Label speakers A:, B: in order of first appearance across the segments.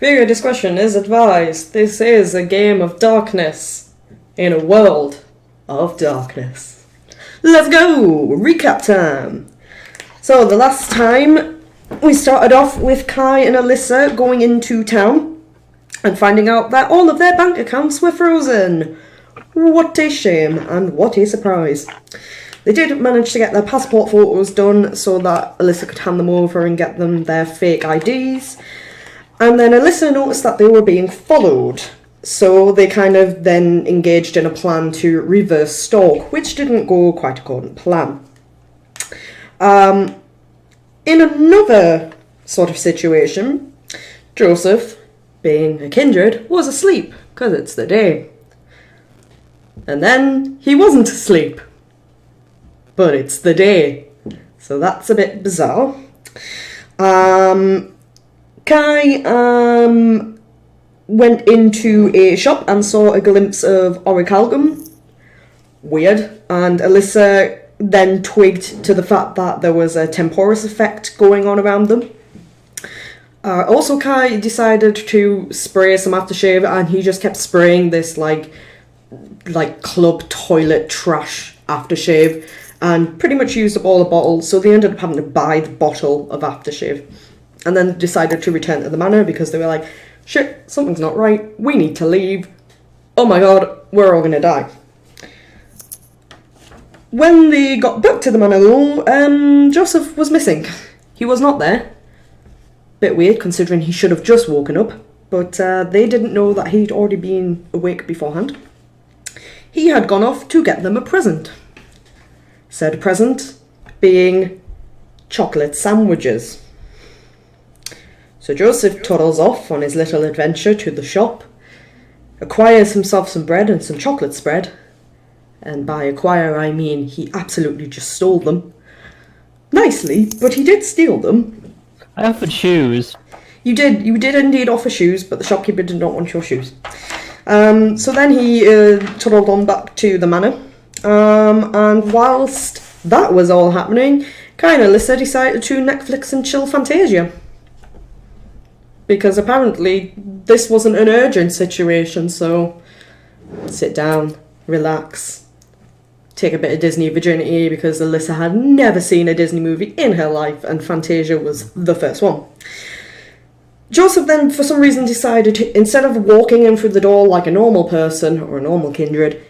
A: Viewer discretion is advised. This is a game of darkness in a world of darkness. Let's go! Recap time! So, the last time we started off with Kai and Alyssa going into town and finding out that all of their bank accounts were frozen. What a shame and what a surprise. They did manage to get their passport photos done so that Alyssa could hand them over and get them their fake IDs. And then Alyssa noticed that they were being followed. So they kind of then engaged in a plan to reverse stalk, which didn't go quite according to plan. In another sort of situation, Joseph, being a kindred, was asleep, because it's the day. And then he wasn't asleep, but it's the day. So that's a bit bizarre. Kai went into a shop and saw a glimpse of orichalcum. Weird. And Alyssa then twigged to the fact that there was a temporis effect going on around them. Also, Kai decided to spray some aftershave, and he just kept spraying this like club toilet trash aftershave, and pretty much used up all the bottles. So they ended up having to buy the bottle of aftershave, and then decided to return to the manor because they were like, shit, something's not right. We need to leave. Oh my god, we're all gonna die. When they got back to the manor though, Joseph was missing. He was not there. Bit weird considering he should have just woken up, but they didn't know that he'd already been awake beforehand. He had gone off to get them a present. Said present being chocolate sandwiches. So Joseph toddles off on his little adventure to the shop, acquires himself some bread and some chocolate spread, and by acquire I mean he absolutely just stole them. Nicely, but he did steal them.
B: I offered shoes.
A: You did indeed offer shoes, but the shopkeeper did not want your shoes. So then he toddled on back to the manor, and whilst that was all happening, Kai and Alyssa decided to Netflix and chill Fantasia. Because apparently this wasn't an urgent situation, so sit down, relax, take a bit of Disney virginity, because Alyssa had never seen a Disney movie in her life, and Fantasia was the first one. Joseph then, for some reason, decided to, instead of walking in through the door like a normal person, or a normal kindred,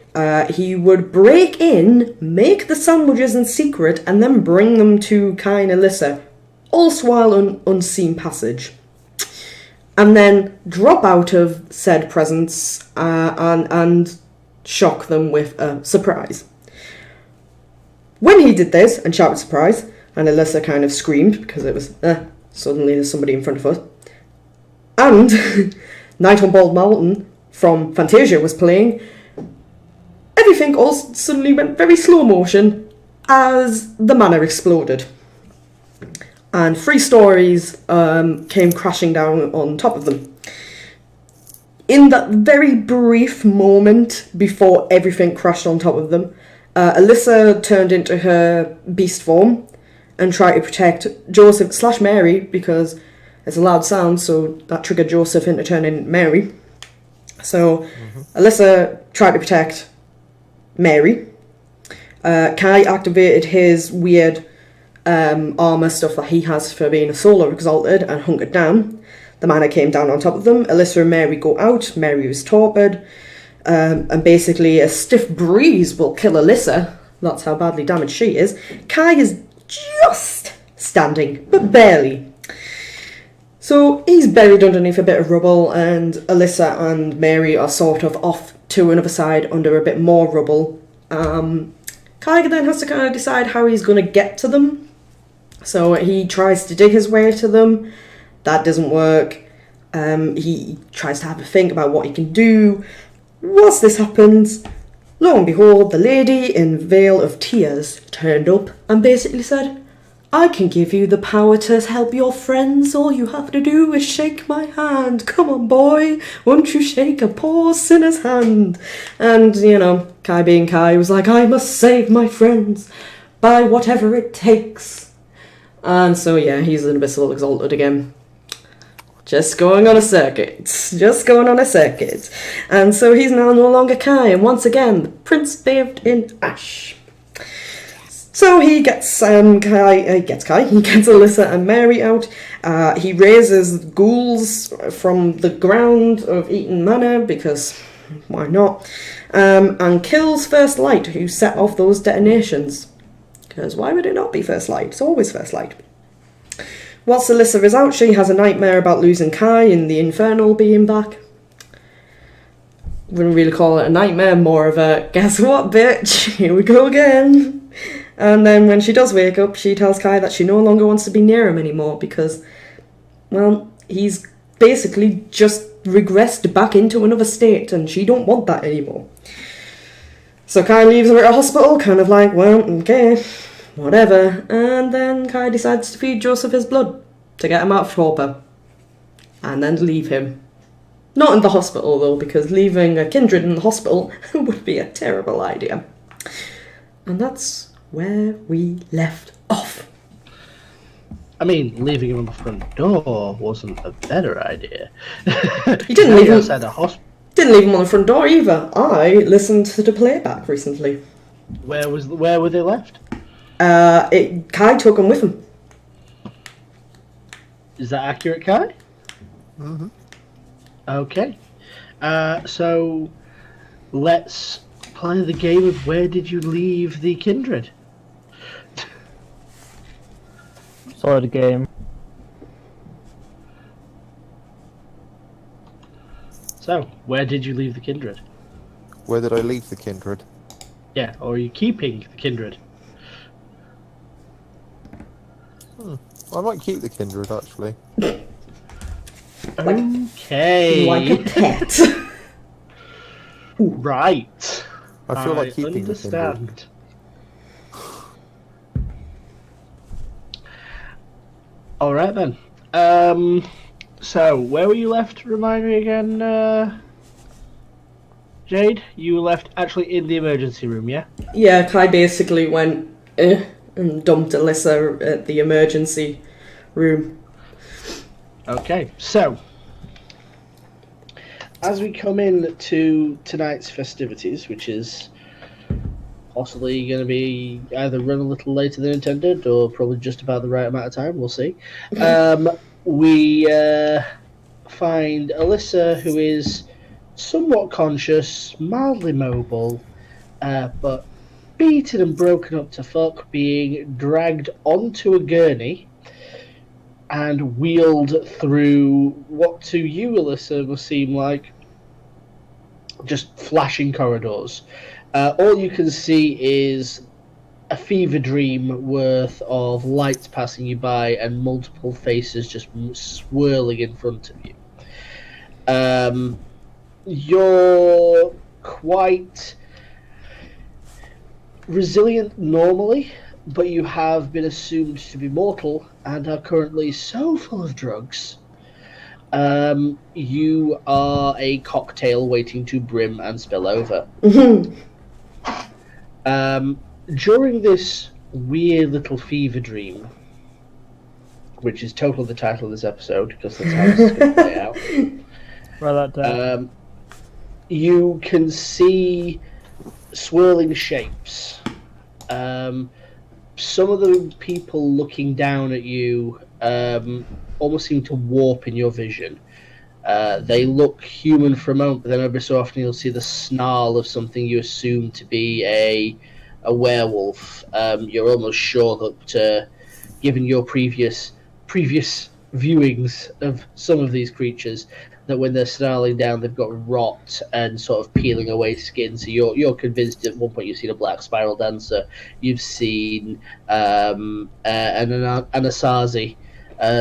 A: he would break in, make the sandwiches in secret, and then bring them to Kai and Alyssa, also while unseen passage. And then drop out of said presents and shock them with a surprise. When he did this and shouted surprise, and Alyssa kind of screamed because it was, suddenly there's somebody in front of us, and Night on Bald Mountain from Fantasia was playing, everything all suddenly went very slow motion as the manor exploded. And 3 stories came crashing down on top of them. In that very brief moment before everything crashed on top of them, Alyssa turned into her beast form and tried to protect Joseph / Mary, because it's a loud sound, so that triggered Joseph into turning Mary. So Alyssa tried to protect Mary. Kai activated his weird armour stuff that he has for being a solar exalted and hunkered down. The manor came down on top of them. Alyssa and Mary go out. Mary was torpid. And basically a stiff breeze will kill Alyssa. That's how badly damaged she is. Kai is just standing, but barely. So he's buried underneath a bit of rubble, and Alyssa and Mary are sort of off to another side under a bit more rubble. Kai then has to kind of decide how he's going to get to them. So he tries to dig his way to them. That doesn't work. He tries to have a think about what he can do. Whilst this happens, lo and behold, the lady in Veil of Tears turned up and basically said, I can give you the power to help your friends. All you have to do is shake my hand. Come on, boy. Won't you shake a poor sinner's hand? And, Kai being Kai was like, I must save my friends by whatever it takes. And so, yeah, he's an Abyssal Exalted again. Just going on a circuit. Just going on a circuit. And so he's now no longer Kai, and once again, the prince bathed in ash. So he gets he gets Alyssa and Mary out. He raises ghouls from the ground of Eaton Manor, because why not? And kills First Light, who set off those detonations. Because why would it not be First Light? It's always First Light. Whilst Alyssa is out, she has a nightmare about losing Kai and the Infernal being back. Wouldn't really call it a nightmare, more of a, guess what, bitch? Here we go again. And then when she does wake up, she tells Kai that she no longer wants to be near him anymore because, well, he's basically just regressed back into another state and she don't want that anymore. So Kai leaves her at a hospital, kind of like, well, okay, whatever. And then Kai decides to feed Joseph his blood to get him out of torpor. And then leave him. Not in the hospital, though, because leaving a kindred in the hospital would be a terrible idea. And that's where we left off.
B: I mean, leaving him on the front door wasn't a better idea.
A: You didn't leave him
B: outside the hospital.
A: Didn't leave him on the front door either. I listened to the playback recently.
B: Where were they left?
A: Kai took him with him.
B: Is that accurate, Kai?
C: Mm-hmm.
B: Okay. So let's play the game of where did you leave the kindred?
C: Solid game.
B: So, where did you leave the kindred?
C: Where did I leave the kindred?
B: Yeah, or are you keeping the kindred?
C: I might keep the kindred, actually.
B: Okay.
A: Like a pet.
B: Right.
C: I feel like keeping the kindred.
B: understand. Alright then. So, where were you left? Remind me again, Jade? You were left actually in the emergency room, yeah?
A: Yeah, Kai basically went and dumped Alyssa at the emergency room.
B: Okay, so as we come in to tonight's festivities, which is possibly going to be either run a little later than intended or probably just about the right amount of time, we'll see. We find Alyssa, who is somewhat conscious, mildly mobile, but beaten and broken up to fuck, being dragged onto a gurney and wheeled through what to you, Alyssa, must seem like just flashing corridors. All you can see is a fever dream worth of lights passing you by and multiple faces just swirling in front of you. You're quite resilient normally, but you have been assumed to be mortal and are currently so full of drugs. You are a cocktail waiting to brim and spill over. During this weird little fever dream, which is totally the title of this episode, because that's how it's going to play out.
C: Write that down.
B: You can see swirling shapes. Some of the people looking down at you almost seem to warp in your vision. They look human for a moment, but then every so often you'll see the snarl of something you assume to be a werewolf. You're almost sure that, given your previous viewings of some of these creatures, that when they're snarling down, they've got rot and sort of peeling away skin. So you're convinced at one point you've seen a black spiral dancer, you've seen an Anasazi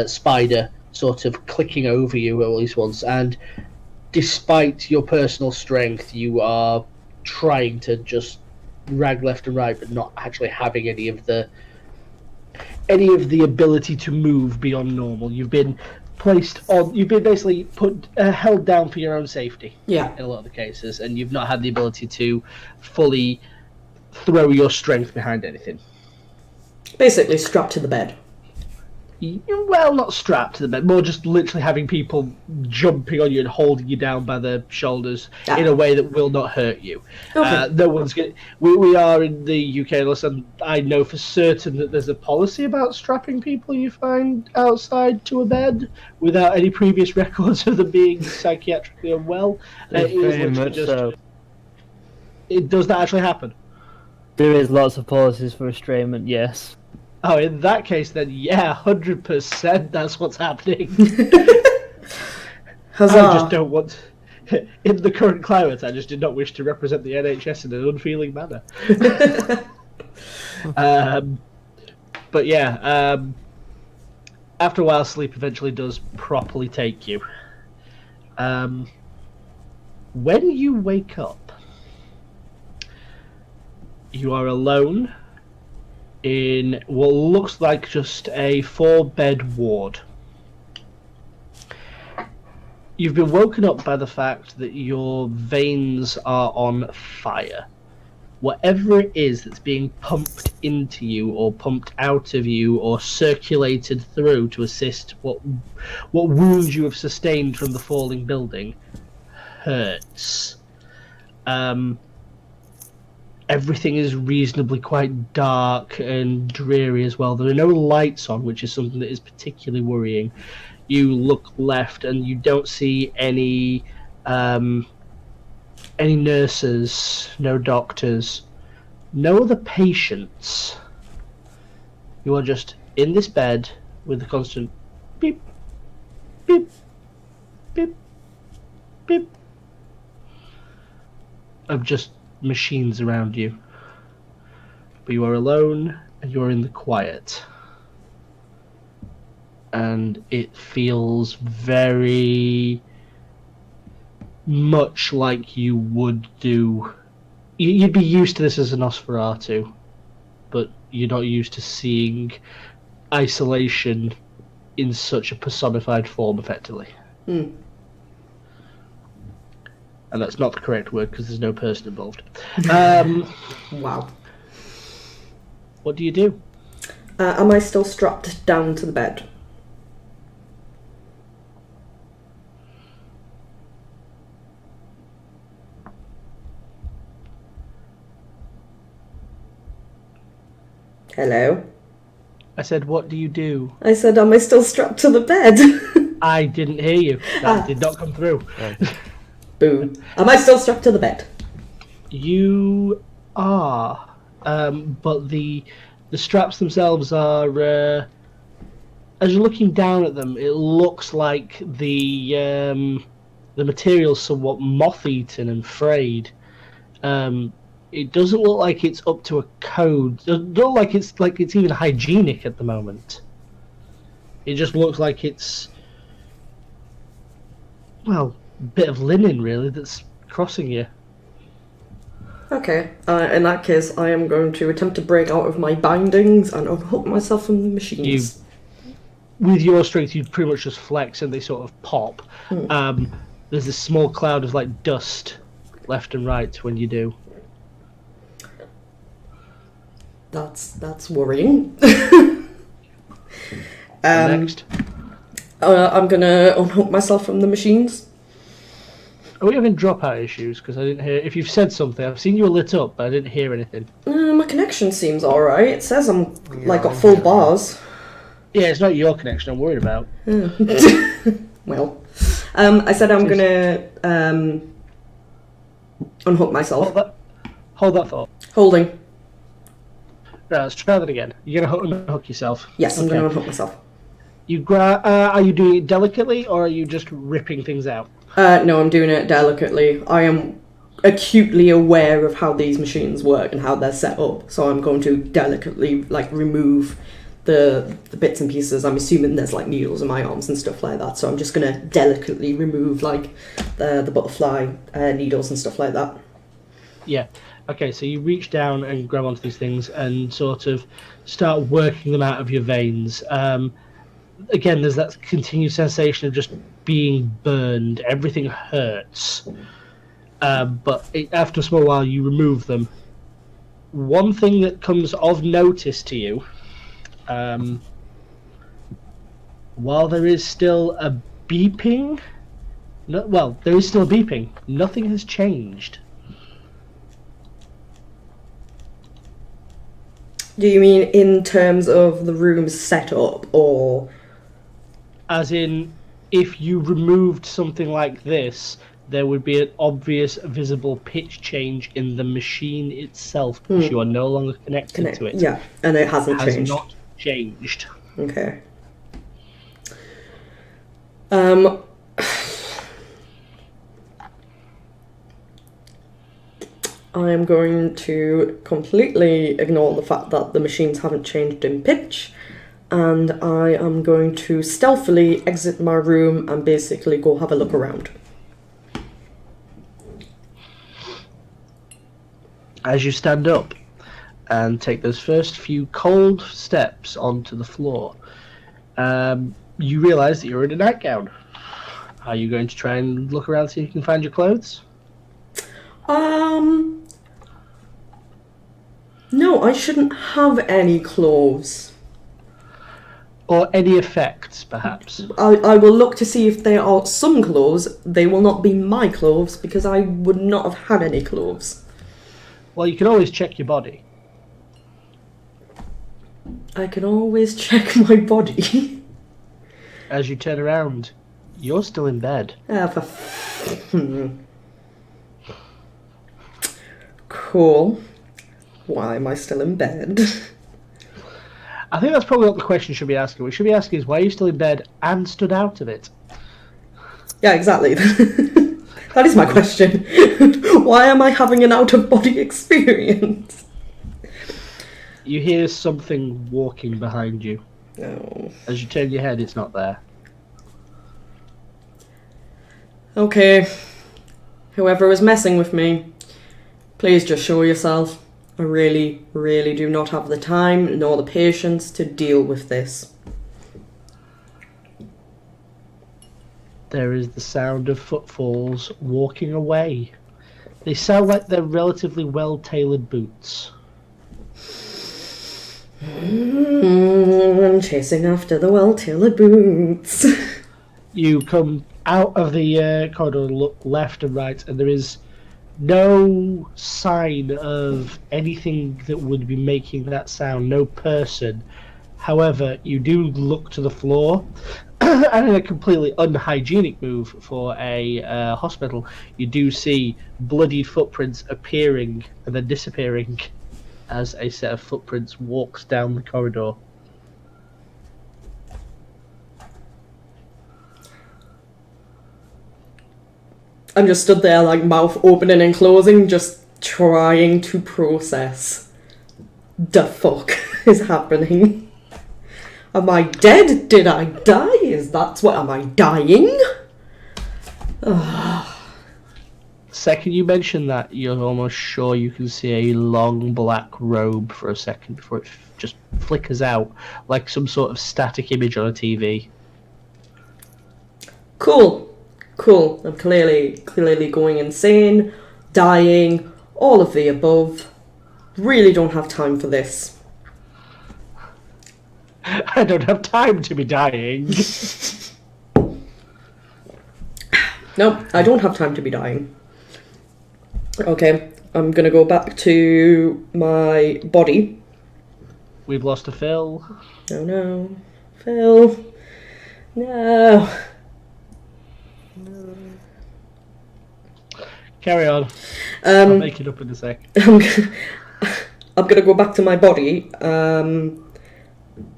B: spider sort of clicking over you at least once, and despite your personal strength, you are trying to just rag left and right, but not actually having any of the ability to move beyond normal. You've been basically held down for your own safety.
A: Yeah.
B: In a lot of the cases, and you've not had the ability to fully throw your strength behind anything.
A: Basically strapped to the bed.
B: Well, not strapped to the bed, more just literally having people jumping on you and holding you down by the shoulders in a way that will not hurt you.
A: Okay.
B: No one's going. We are in the UK, and I know for certain that there's a policy about strapping people you find outside to a bed without any previous records of them being psychiatrically unwell.
D: Very
B: literally
D: much so.
B: Does that actually happen?
D: There is lots of policies for restrainment, yes.
B: Oh, in that case, then yeah, 100%. That's what's happening.
A: Huzzah.
B: I just don't want. In the current climate, I just did not wish to represent the NHS in an unfeeling manner. But yeah, after a while, sleep eventually does properly take you. When you wake up, you are alone in what looks like just a 4-bed ward. You've been woken up by the fact that your veins are on fire. Whatever it is that's being pumped into you or pumped out of you or circulated through to assist what wounds you have sustained from the falling building hurts. Everything is reasonably quite dark and dreary as well. There are no lights on, which is something that is particularly worrying. You look left and you don't see any nurses, no doctors, no other patients. You are just in this bed with the constant beep, beep, beep, beep of just machines around you. But you are alone and you are in the quiet. And it feels very much like you would do. You'd be used to this as an Nosferatu, but you're not used to seeing isolation in such a personified form, effectively.
A: Hmm.
B: And that's not the correct word because there's no person involved.
A: Wow.
B: What do you do?
A: Am I still strapped down to the bed? Hello?
B: I said, what do you do?
A: I said, am I still strapped to the bed?
B: I didn't hear you. That did not come through.
A: Boo. Am I still strapped to the bed?
B: You are, but the straps themselves are. As you're looking down at them, it looks like the material's somewhat moth-eaten and frayed. It doesn't look like it's up to a code. It doesn't look like it's even hygienic at the moment. It just looks like it's, well, a bit of linen really that's crossing you.
A: Okay, in that case, I am going to attempt to break out of my bindings and unhook myself from the machines.
B: With your strength, you'd pretty much just flex and they sort of pop. There's this small cloud of like dust left and right when you do.
A: That's worrying.
B: Next.
A: I'm gonna unhook myself from the machines.
B: Are we having dropout issues? Because I didn't hear. If you've said something, I've seen you lit up, but I didn't hear anything.
A: My connection seems alright. It says I'm got full bars.
B: Yeah, it's not your connection I'm worried about.
A: Well, I said I'm gonna unhook myself.
B: Hold that thought.
A: Holding.
B: Right, let's try that again. You're gonna unhook yourself.
A: Yes, I'm gonna unhook myself.
B: Are you doing it delicately, or are you just ripping things out?
A: No, I'm doing it delicately. I am acutely aware of how these machines work and how they're set up, so I'm going to delicately remove the bits and pieces. I'm assuming there's needles in my arms and stuff like that, so I'm just gonna delicately remove the butterfly needles and stuff like that.
B: Yeah. Okay, so you reach down and grab onto these things and sort of start working them out of your veins. Again, there's that continued sensation of just being burned. Everything hurts. But after a small while, you remove them. One thing that comes of notice to you while there is still a beeping, there is still a beeping. Nothing has changed.
A: Do you mean in terms of the room's setup, or?
B: As in, if you removed something like this, there would be an obvious visible pitch change in the machine itself because you are no longer connected to it.
A: Yeah, and it hasn't
B: Has
A: changed.
B: not changed.
A: Okay. I am going to completely ignore the fact that the machines haven't changed in pitch, and I am going to stealthily exit my room and basically go have a look around.
B: As you stand up and take those first few cold steps onto the floor, you realise that you're in a nightgown. Are you going to try and look around see if you can find your clothes?
A: No, I shouldn't have any clothes.
B: Or any effects, perhaps?
A: I will look to see if there are some clothes. They will not be my clothes because I would not have had any clothes.
B: Well, you can always check your body.
A: I can always check my body.
B: As you turn around, you're still in bed.
A: Cool. Why am I still in bed?
B: I think that's probably what the question should be asking. What we should be asking is why are you still in bed and stood out of it?
A: Yeah, exactly. That is my question. Why am I having an out-of-body experience?
B: You hear something walking behind you.
A: No.
B: As you turn your head, it's not there.
A: Okay. Whoever was messing with me, please just show yourself. I really, really do not have the time nor the patience to deal with this.
B: There is the sound of footfalls walking away. They sound like they're relatively well-tailored boots.
A: I'm chasing after the well-tailored boots.
B: You come out of the corridor, look left and right, and there is no sign of anything that would be making that sound, no person. However, you do look to the floor, and in a completely unhygienic move for a hospital, you do see bloodied footprints appearing and then disappearing as a set of footprints walks down the corridor.
A: I'm just stood there, like, mouth opening and closing, just trying to process the fuck is happening. Am I dead? Did I die? Is that what? Am I dying?
B: Second you mention that, you're almost sure you can see a long black robe for a second before it just flickers out like some sort of static image on a TV.
A: Cool. I'm clearly going insane, dying, all of the above. Really don't have time for this.
B: I don't have time to be dying.
A: Nope, I don't have time to be dying. Okay, I'm gonna go back to my body.
B: We've lost a Phil.
A: Oh no. Phil. No.
B: Carry on. I'll make it up in a sec.
A: I'm gonna go back to my body, and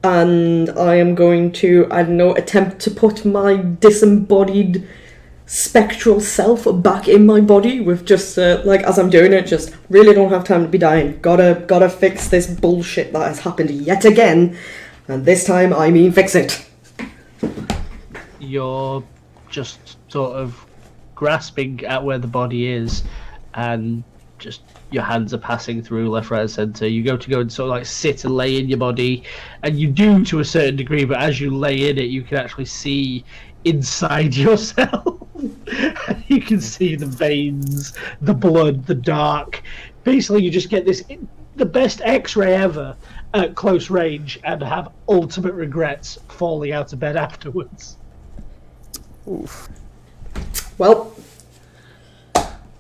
A: I am going to, I don't know, attempt to put my disembodied spectral self back in my body with just, like, as I'm doing it, just really don't have time to be dying. Gotta fix this bullshit that has happened yet again, and this time I mean fix it.
B: You're just sort of grasping at where the body is, and just your hands are passing through left, right, and centre. You go and sort of like sit and lay in your body, and you do to a certain degree, but as you lay in it, you can actually see inside yourself. You can see the veins, the blood, the dark. Basically, you just get this
E: the best X-ray ever at close range and have ultimate regrets falling out of bed afterwards.
C: Oof.
A: Well,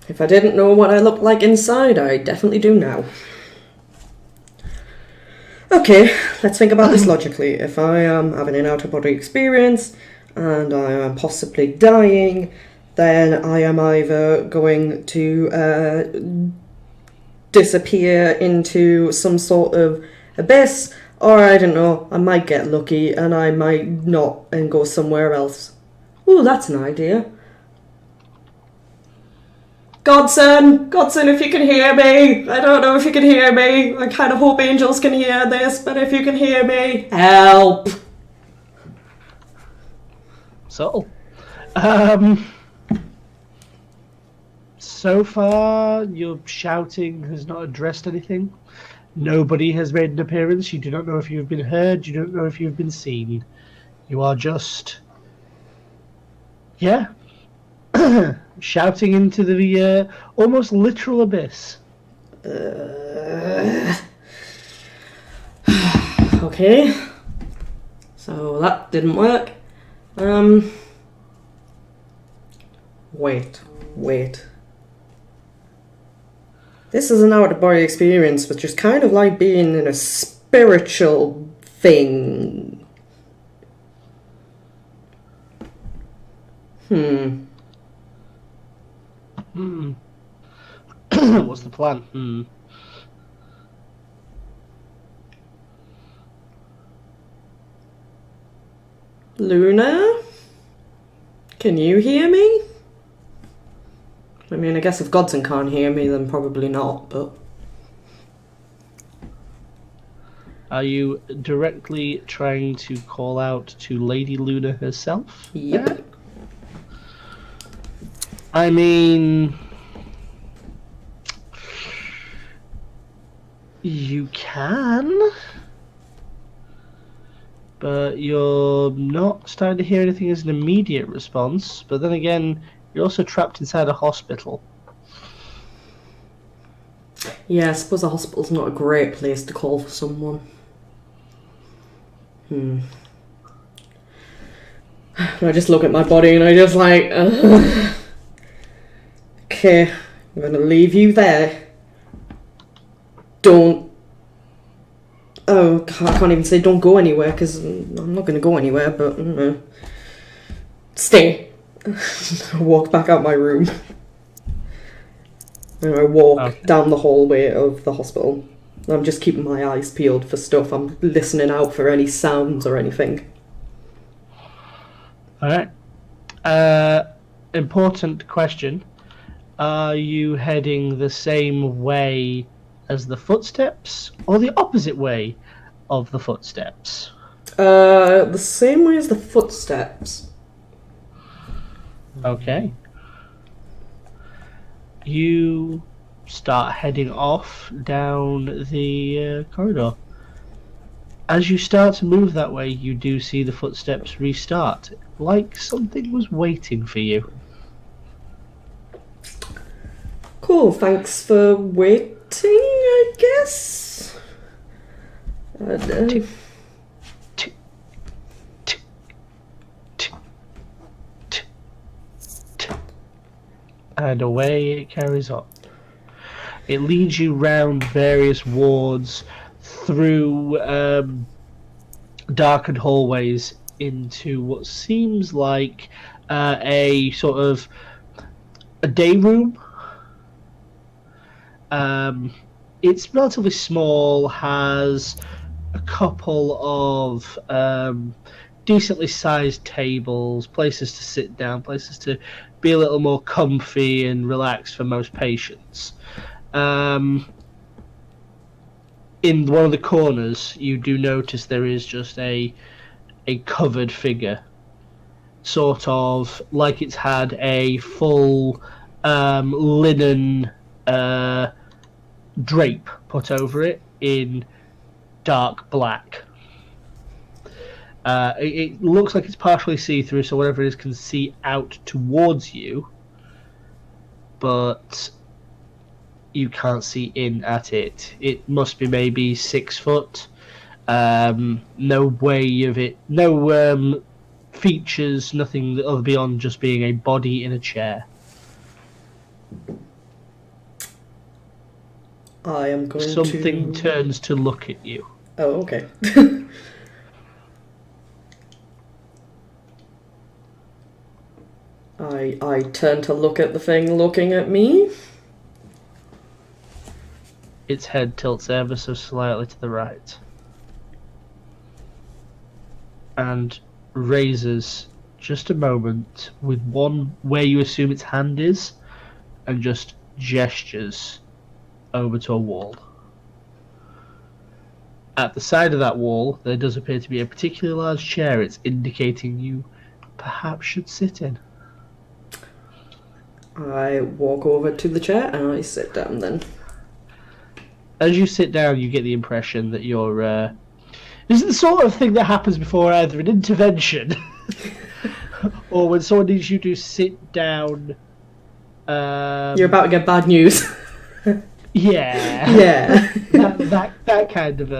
A: if I didn't know what I looked like inside, I definitely do now. Okay, let's think about this logically. If I am having an out-of-body experience and I am possibly dying, then I am either going to disappear into some sort of abyss, or I don't know, I might get lucky and I might not and go somewhere else. Ooh, that's an idea. Godson, if you can hear me. I don't know if you can hear me. I kind of hope angels can hear this, but if you can hear me, help.
E: So, so far, your shouting has not addressed anything. Nobody has made an appearance. You do not know if you've been heard. You don't know if you've been seen. You are just, yeah, shouting into the almost literal abyss.
A: Okay. So that didn't work. Wait. This is an out-of-body experience, which is kind of like being in a spiritual thing.
E: What's the plan?
A: Luna? Can you hear me? I mean, I guess if Godson can't hear me, then probably not, but...
E: Are you directly trying to call out to Lady Luna herself?
A: Yep.
E: I mean... You can... But you're not starting to hear anything as an immediate response. But then again, you're also trapped inside a hospital.
A: Yeah, I suppose a hospital's not a great place to call for someone. I just look at my body and I just like... Okay, I'm gonna leave you there. Don't... Oh, God, I can't even say don't go anywhere, because I'm not going to go anywhere, but, I don't know. Stay. I walk back out my room. And I walk down the hallway of the hospital. I'm just keeping my eyes peeled for stuff. I'm listening out for any sounds or anything.
E: Alright. Important question. Are you heading the same way as the footsteps, or the opposite way of the footsteps?
A: The same way as the footsteps.
E: Okay. You start heading off down the corridor. As you start to move that way, you do see the footsteps restart, like something was waiting for you.
A: Cool, thanks for waiting, I guess.
E: Tick, tick, tick, tick, tick, tick. And away it carries on. It leads you round various wards, through darkened hallways into what seems like a sort of a day room. It's relatively small, has a couple of decently sized tables, places to sit down, places to be a little more comfy and relaxed for most patients. In one of the corners, you do notice there is just a covered figure, sort of like it's had a full linen drape put over it in dark black. It looks like it's partially see-through, so whatever it is can see out towards you, but you can't see in at it. It must be maybe 6 foot. No way of it. No features. Nothing other beyond just being a body in a chair.
A: I am going
E: Something
A: to...
E: turns to look at you.
A: Oh, okay. I turn to look at the thing looking at me.
E: Its head tilts ever so slightly to the right. And raises just a moment with one where you assume its hand is, and just gestures over to a wall. At the side of that wall, there does appear to be a particularly large chair. It's indicating you perhaps should sit in.
A: I walk over to the chair and I sit down then.
E: As you sit down, you get the impression that you're... this is the sort of thing that happens before either an intervention or when someone needs you to sit down.
A: You're about to get bad news.
E: Yeah.
A: Yeah.
E: that kind of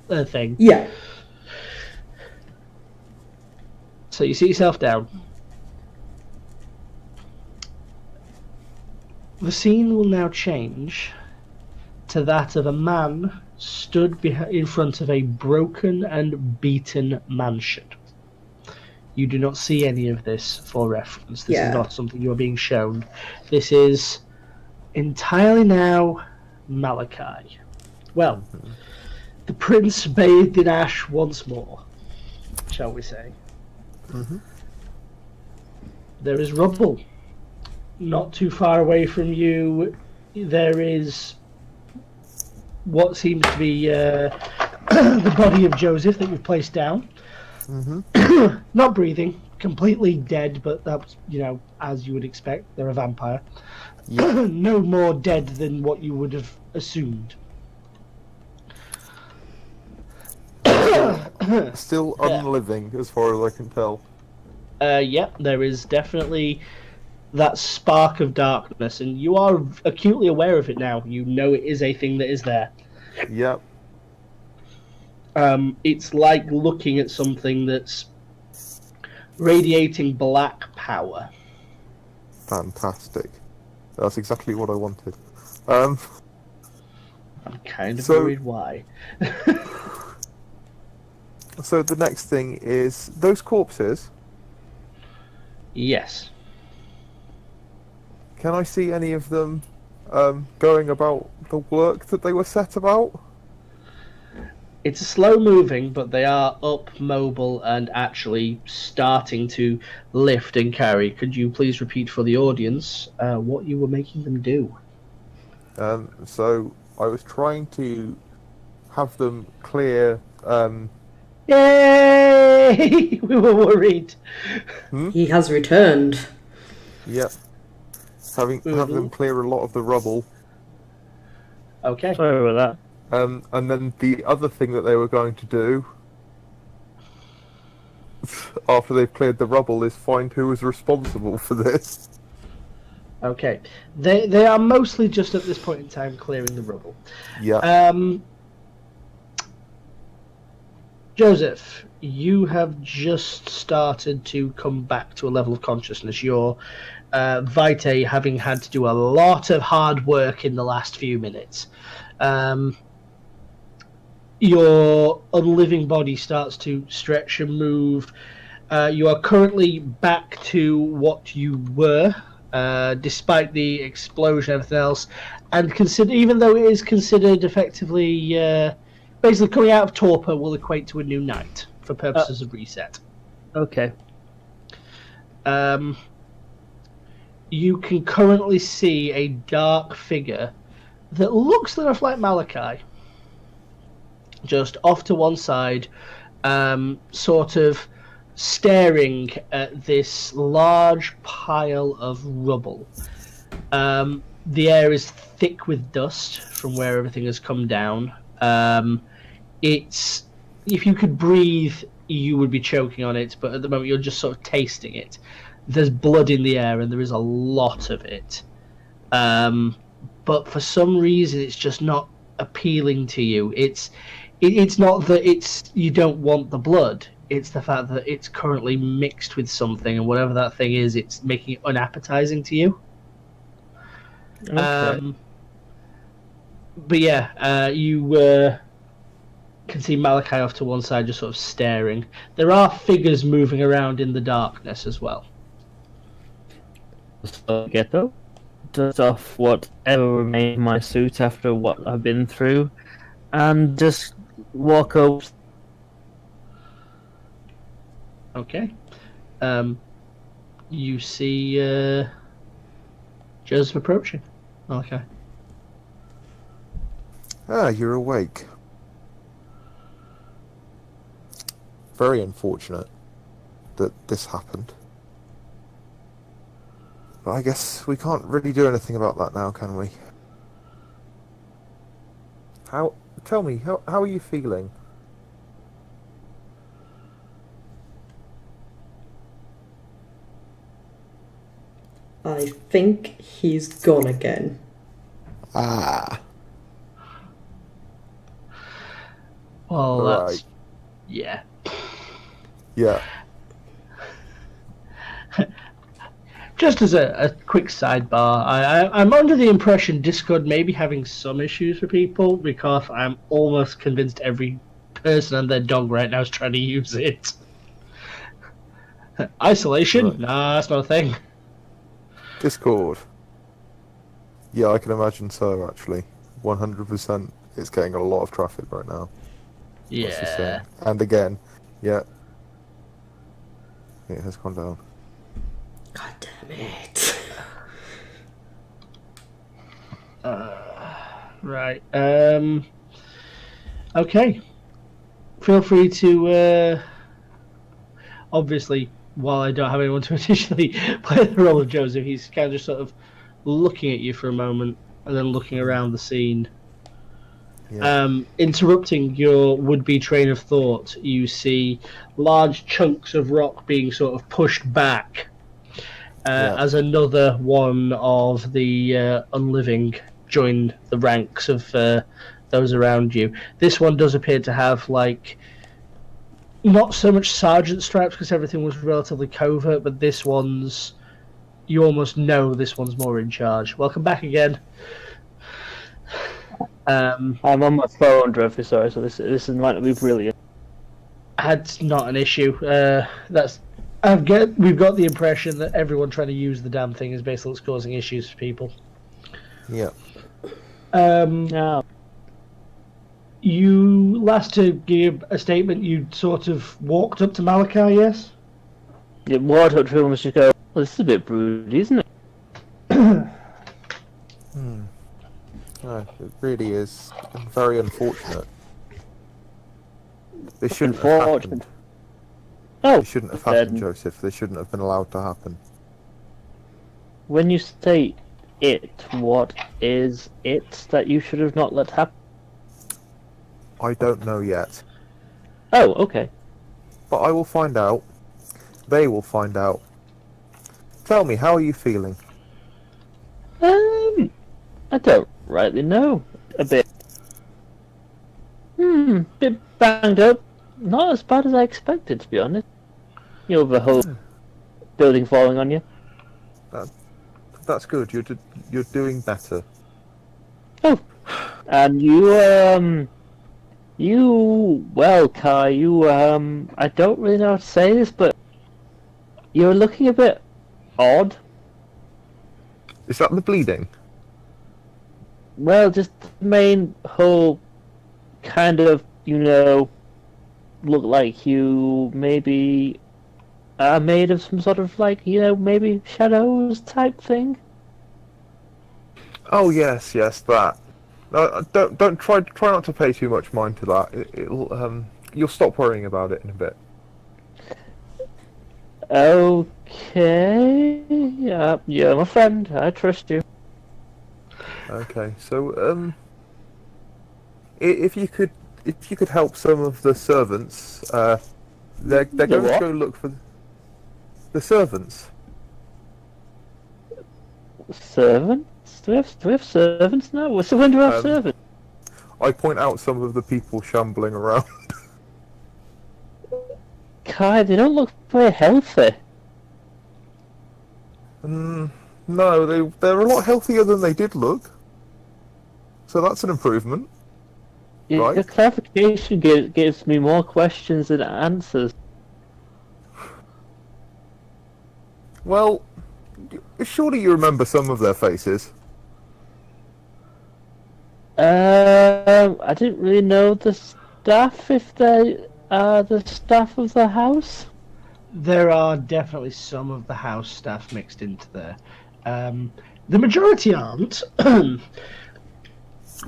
E: a thing.
A: Yeah.
E: So you sit yourself down. The scene will now change to that of a man stood in front of a broken and beaten mansion. You do not see any of this for reference. This is not something you are being shown. This is entirely now Malachi. Well, the prince bathed in ash once more, shall we say.
C: Mm-hmm.
E: There is rubble. Not too far away from you, there is what seems to be the body of Joseph that you've placed down.
C: Mm-hmm.
E: Not breathing, completely dead, but that's, as you would expect. They're a vampire.
C: Yeah.
E: No more dead than what you would have assumed.
C: Still unliving, as far as I can tell.
E: Yep, there is definitely that spark of darkness, and you are acutely aware of it now. You know it is a thing that is there.
C: Yep.
E: It's like looking at something that's radiating black power.
C: Fantastic. That's exactly what I wanted.
E: I'm kind of worried why.
C: So the next thing is those corpses.
E: Yes.
C: Can I see any of them going about the work that they were set about?
E: It's slow moving, but they are up, mobile, and actually starting to lift and carry. Could you please repeat for the audience what you were making them do?
C: So I was trying to have them clear.
E: Yay! We were worried.
A: He has returned.
C: Yep. Have them clear a lot of the rubble.
E: Okay.
D: Sorry about
C: And then the other thing that they were going to do after they've cleared the rubble is find who was responsible for this.
E: Okay. They are mostly just at this point in time clearing the rubble.
C: Yeah.
E: Joseph, you have just started to come back to a level of consciousness. Your Vitae having had to do a lot of hard work in the last few minutes. Your unliving body starts to stretch and move. You are currently back to what you were, despite the explosion and everything else. And even though it is considered effectively, basically coming out of torpor will equate to a new night for purposes of reset.
D: Okay.
E: You can currently see a dark figure that looks enough like Malachi. Just off to one side, sort of staring at this large pile of rubble. The air is thick with dust from where everything has come down. If you could breathe, you would be choking on it, but at the moment you're just sort of tasting it. There's blood in the air, and there is a lot of it. but for some reason it's just not appealing to you. It's not that you don't want the blood. It's the fact that it's currently mixed with something, and whatever that thing is, it's making it unappetizing to you.
D: Okay.
E: But yeah, you can see Malachi off to one side, just sort of staring. There are figures moving around in the darkness as well.
D: So Ghetto, dust off whatever remained in my suit after what I've been through, and just walk over.
E: Okay. You see Joseph approaching. Okay.
C: Ah, you're awake. Very unfortunate that this happened. But I guess we can't really do anything about that now, can we? Tell me, how are you feeling?
A: I think he's gone again.
C: Ah.
E: Well,
C: Right.
E: that's... Yeah.
C: Yeah.
E: Just as a quick sidebar, I'm under the impression Discord may be having some issues for people, because I'm almost convinced every person and their dog right now is trying to use it. Isolation?
C: Right.
E: Nah, that's not a thing.
C: Discord. Yeah, I can imagine so, actually. 100%. It's getting a lot of traffic right now. That's the
E: Yeah.
C: thing. And again, yeah. It has gone down.
A: God damn it.
E: Right. Okay. Feel free to. Obviously, while I don't have anyone to additionally play the role of Joseph, he's kind of just sort of looking at you for a moment and then looking around the scene.
C: Yeah.
E: Interrupting your would-be train of thought, you see large chunks of rock being sort of pushed back as another one of the unliving join the ranks of those around you. This one does appear to have, like, not so much sergeant stripes because everything was relatively covert, but this one's... You almost know this one's more in charge. Welcome back again.
D: I'm on my phone, Dreadful, sorry, so this might not be brilliant.
E: That's not an issue. We've got the impression that everyone trying to use the damn thing is basically what's causing issues for people.
C: Yeah.
D: No.
E: You, last to give a statement, you sort of walked up to Malachi, yes?
D: You walked up to him and just go, well, this is a bit rude, isn't it?
C: No, it really is very unfortunate. This shouldn't have happened.
D: Oh,
C: This shouldn't have happened, Joseph. This shouldn't have been allowed to happen.
D: when you say it, what is it that you should have not let happen?
C: I don't know yet.
D: Oh, okay.
C: But I will find out. They will find out. Tell me, how are you feeling?
D: I don't rightly know. A bit. Bit banged up. Not as bad as I expected, to be honest. You know, the whole building falling on you.
C: That's good. You're doing better.
D: Oh, and well, Kai, I don't really know how to say this, but you're looking a bit odd.
C: Is that the bleeding?
D: Well, just the main whole kind of, look like you maybe are made of some sort of, like, maybe shadows type thing.
C: Oh yes, that. Don't try not to pay too much mind to that. You'll stop worrying about it in a bit.
D: Okay, you're my friend. I trust you.
C: Okay, so if you could help some of the servants, they're going to
D: what?
C: go look for the servants.
D: Servants? Do we have servants now? When do we have servants?
C: I point out some of the people shambling around.
D: Kai, they don't look very healthy.
C: No, they're a lot healthier than they did look. So that's an improvement.
D: Your
C: Right.
D: clarification gives me more questions than answers.
C: Well, surely you remember some of their faces.
D: I didn't really know the staff, if they are the staff of the house.
E: There are definitely some of the house staff mixed into there. The majority aren't.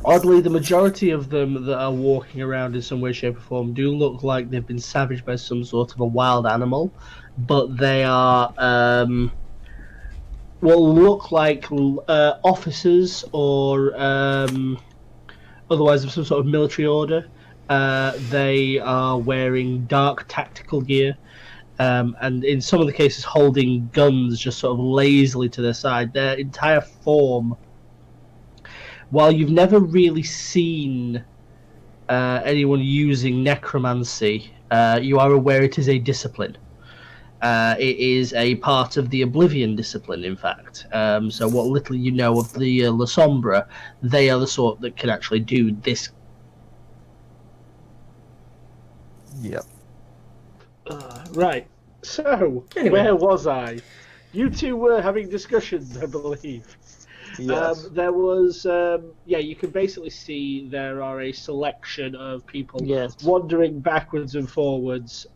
E: Oddly, the majority of them that are walking around in some way, shape, or form do look like they've been savaged by some sort of a wild animal, but they are will look like officers or otherwise of some sort of military order. They are wearing dark tactical gear. And in some of the cases holding guns just sort of lazily to their side. Their entire form, while you've never really seen anyone using necromancy, you are aware it is a discipline. It is a part of the Oblivion discipline, in fact. So what little you know of the La Sombra, they are the sort that can actually do this.
C: Yep.
E: Right. So,
A: Anyway.
E: where was I? You two were having discussions, I believe.
C: Yes.
E: There was, you can basically see there are a selection of people
D: Yes.
E: wandering backwards and forwards,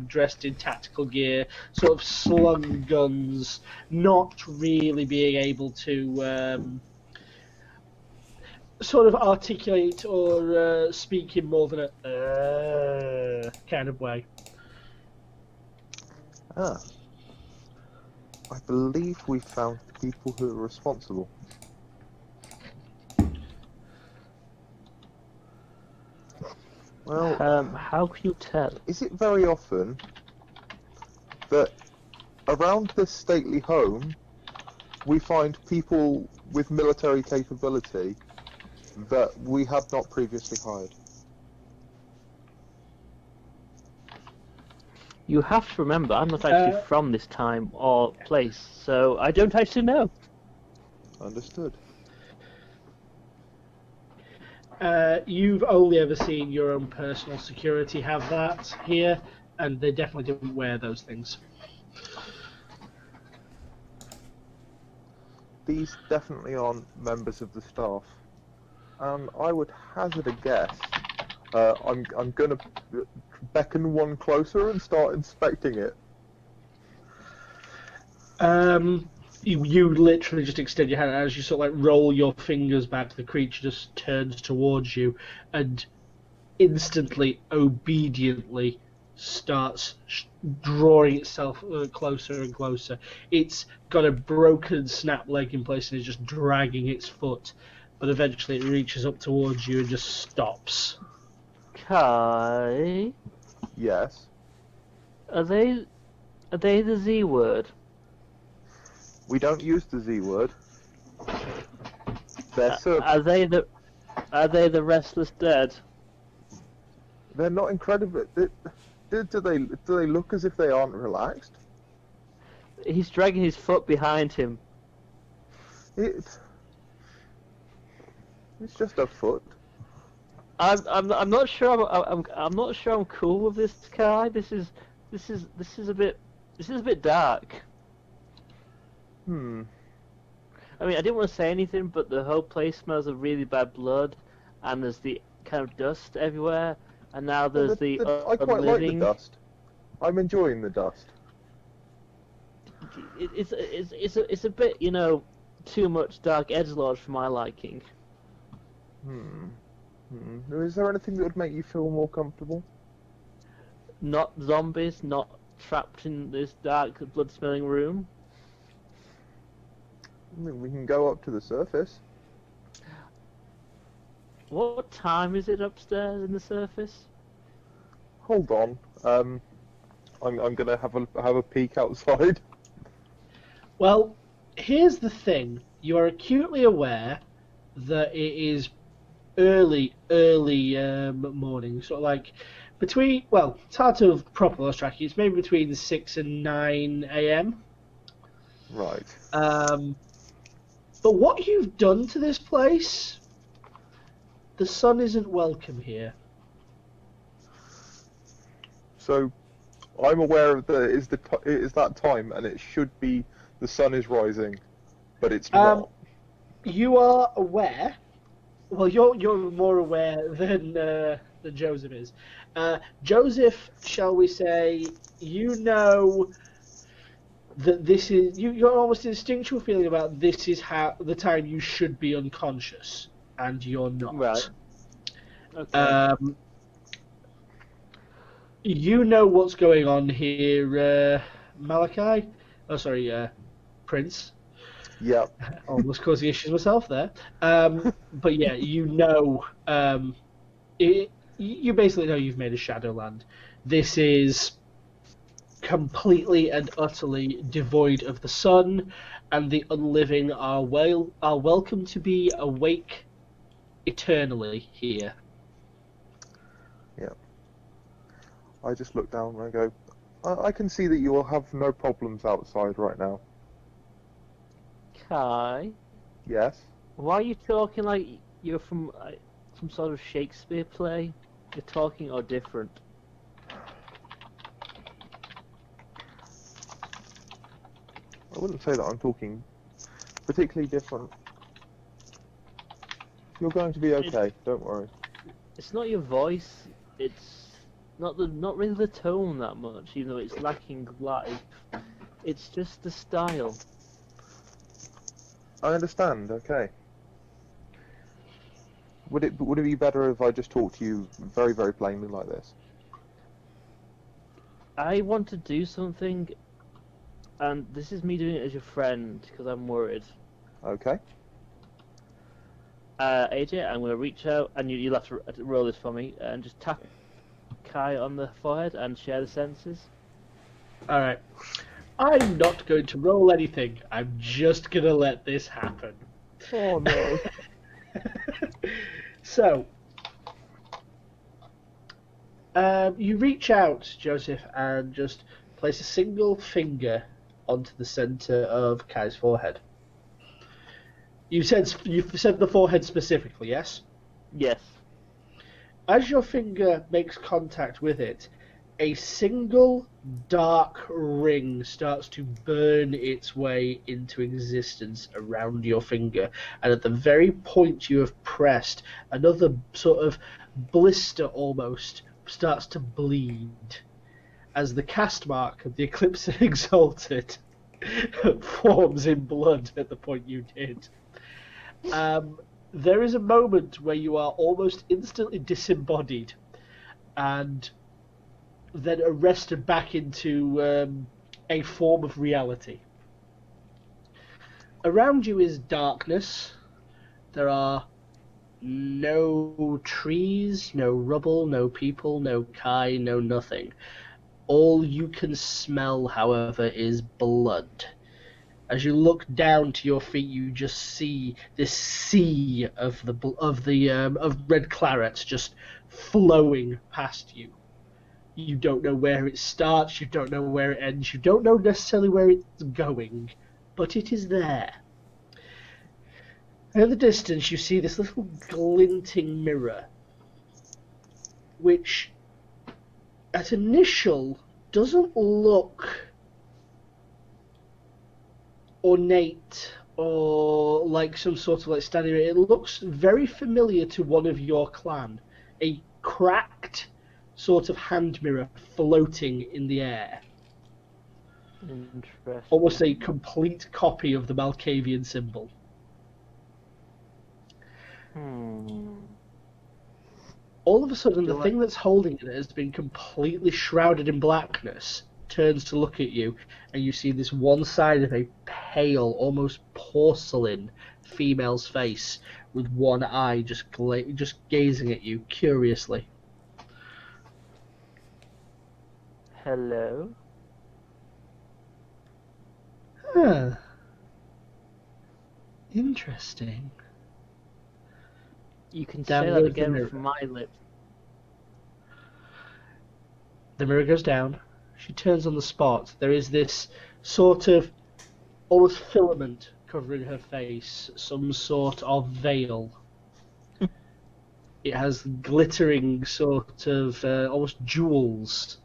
E: dressed in tactical gear, sort of slung guns, not really being able to sort of articulate or speak in more than a kind of way.
C: Ah. I believe we found the people who are responsible. Well,
D: How can you tell?
C: is it very often that around this stately home we find people with military capability that we have not previously hired?
D: You have to remember, I'm not actually from this time or place, so I don't actually know.
C: Understood.
E: You've only ever seen your own personal security have that here, and they definitely didn't wear those things.
C: These definitely aren't members of the staff. I would hazard a guess. I'm gonna beckon one closer and start inspecting it.
E: You literally just extend your hand as you sort of like roll your fingers back. The creature just turns towards you and instantly, obediently starts drawing itself closer and closer. It's got a broken snap leg in place and is just dragging its foot, but eventually it reaches up towards you and just stops.
D: Kai,
C: Yes.
D: are they the Z word?
C: We don't use the Z word. They're
D: Are they the restless dead?
C: They're not incredible. Do they look as if they aren't relaxed?
D: He's dragging his foot behind him.
C: It's just a foot.
D: I'm not sure. I'm not sure I'm cool with this, Kai. This is a bit dark. I mean, I didn't want to say anything, but the whole place smells of really bad blood, and there's the kind of dust everywhere, and now there's
C: I quite like the dust. I'm enjoying the dust.
D: It's a bit, too much dark edgelord for my liking.
C: Is there anything that would make you feel more comfortable?
D: Not zombies, not trapped in this dark, blood-smelling room.
C: I mean, we can go up to the surface.
D: What time is it upstairs in the surface?
C: Hold on. I'm gonna have a peek outside.
E: Well, here's the thing. you are acutely aware that it is early morning, sort of like between. Well, it's hard to properly lost track. It's maybe between 6 and 9 a.m.
C: Right.
E: But what you've done to this place, the sun isn't welcome here.
C: So I'm aware of it is that time, and it should be the sun is rising, but it's not.
E: You are aware. Well, you're more aware than Joseph is. Joseph, shall we say, you know that this is you're almost instinctual feeling about this is how the time you should be unconscious, and you're not.
D: Right. Okay.
E: You know what's going on here, Malachi. Oh, sorry, Prince.
C: Yep.
E: Almost causing issues myself there. But yeah, you know, you basically know you've made a Shadowland. This is completely and utterly devoid of the sun, and the unliving are welcome to be awake eternally here.
C: Yep. I just look down and I go, I can see that you will have no problems outside right now.
D: Kai,
C: Yes?
D: why are you talking like you're from some sort of Shakespeare play? You're talking all different.
C: I wouldn't say that I'm talking particularly different. You're going to be okay, don't worry.
D: It's not your voice. It's not really the tone that much, even though it's lacking life. It's just the style.
C: I understand, okay. Would it be better if I just talked to you very, very plainly like this?
D: I want to do something, and this is me doing it as your friend because I'm worried.
C: Okay.
D: AJ, I'm going to reach out, and you'll have to roll this for me, and just tap Kai on the forehead and share the senses.
E: All right. I'm not going to roll anything. I'm just going to let this happen.
D: Oh no.
E: So, you reach out, Joseph, and just place a single finger onto the center of Kai's forehead. You've said the forehead specifically, yes?
D: Yes.
E: As your finger makes contact with it, a single dark ring starts to burn its way into existence around your finger, and at the very point you have pressed, another sort of blister almost starts to bleed as the cast mark of the Eclipse of Exalted forms in blood at the point you did. There is a moment where you are almost instantly disembodied and then arrested back into a form of reality. Around you is darkness. There are no trees, no rubble, no people, no Kai, no nothing. All you can smell, however, is blood. As you look down to your feet, you just see this sea of red claret just flowing past you. You don't know where it starts, you don't know where it ends, you don't know necessarily where it's going, but it is there. And in the distance, you see this little glinting mirror, which, at initial, doesn't look ornate or like some sort of like standing mirror. It looks very familiar to one of your clan. A cracked sort of hand mirror floating in the air.
D: Interesting.
E: Almost a complete copy of the Malkavian symbol. All of a sudden, the thing that's holding it has been completely shrouded in blackness, turns to look at you, and you see this one side of a pale, almost porcelain female's face with one eye just gazing at you curiously.
D: Hello?
E: Huh. Interesting.
D: You can
E: Down
D: say that
E: goes the
D: again
E: mirror.
D: from my lips.
E: The mirror goes down. She turns on the spot. There is this sort of almost filament covering her face, some sort of veil. It has glittering sort of almost jewels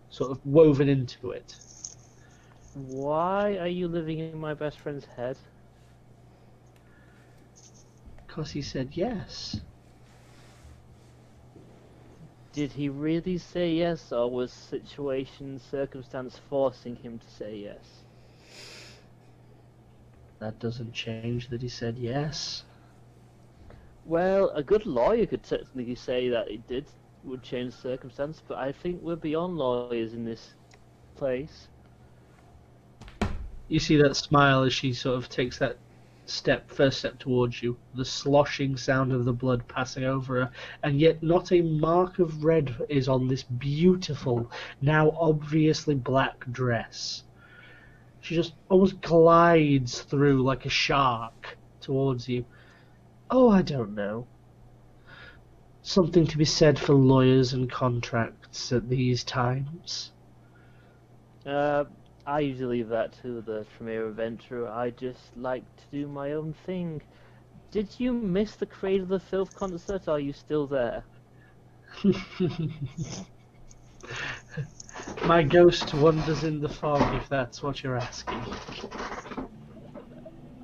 E: sort of woven into it.
D: Why are you living in my best friend's head?
E: Because he said yes.
D: Did he really say yes, or was situation, circumstance forcing him to say yes?
E: That doesn't change that he said yes.
D: Well, a good lawyer could technically say that it would change circumstance, but I think we're beyond lawyers in this place.
E: You see that smile as she sort of takes that first step towards you, the sloshing sound of the blood passing over her, and yet not a mark of red is on this beautiful, now obviously black dress. She just almost glides through like a shark towards you. Oh, I don't know. Something to be said for lawyers and contracts at these times.
D: I usually leave that to the Tremere Adventurer. I just like to do my own thing. Did you miss the Cradle of the Filth concert? Are you still there?
E: My ghost wanders in the fog, if that's what you're asking.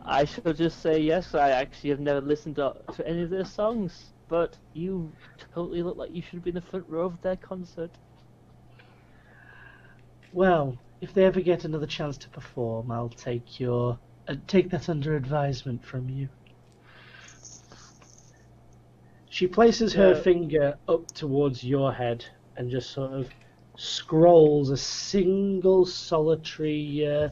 D: I shall just say yes. I actually have never listened to any of their songs, but you totally look like you should be in the front row of their concert.
E: Well, if they ever get another chance to perform, I'll take that under advisement from you. She places her finger up towards your head and just sort of scrolls a single solitary,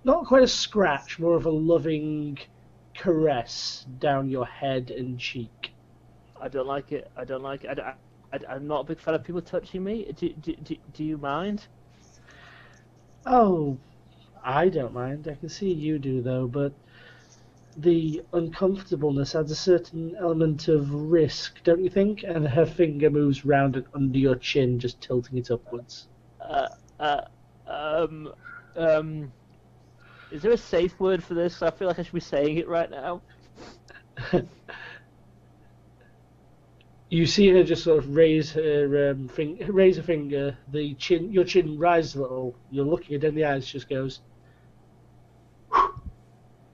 E: not quite a scratch, more of a loving caress down your head and cheek.
D: I don't like it. I don't like it. I'm not a big fan of people touching me. Do you mind?
E: Oh, I don't mind. I can see you do, though, but the uncomfortableness adds a certain element of risk, don't you think? And her finger moves round and under your chin, just tilting it upwards.
D: Is there a safe word for this? I feel like I should be saying it right now.
E: You see her just sort of raise her finger. Your chin rises a little. You're looking at her in the eyes. Just goes,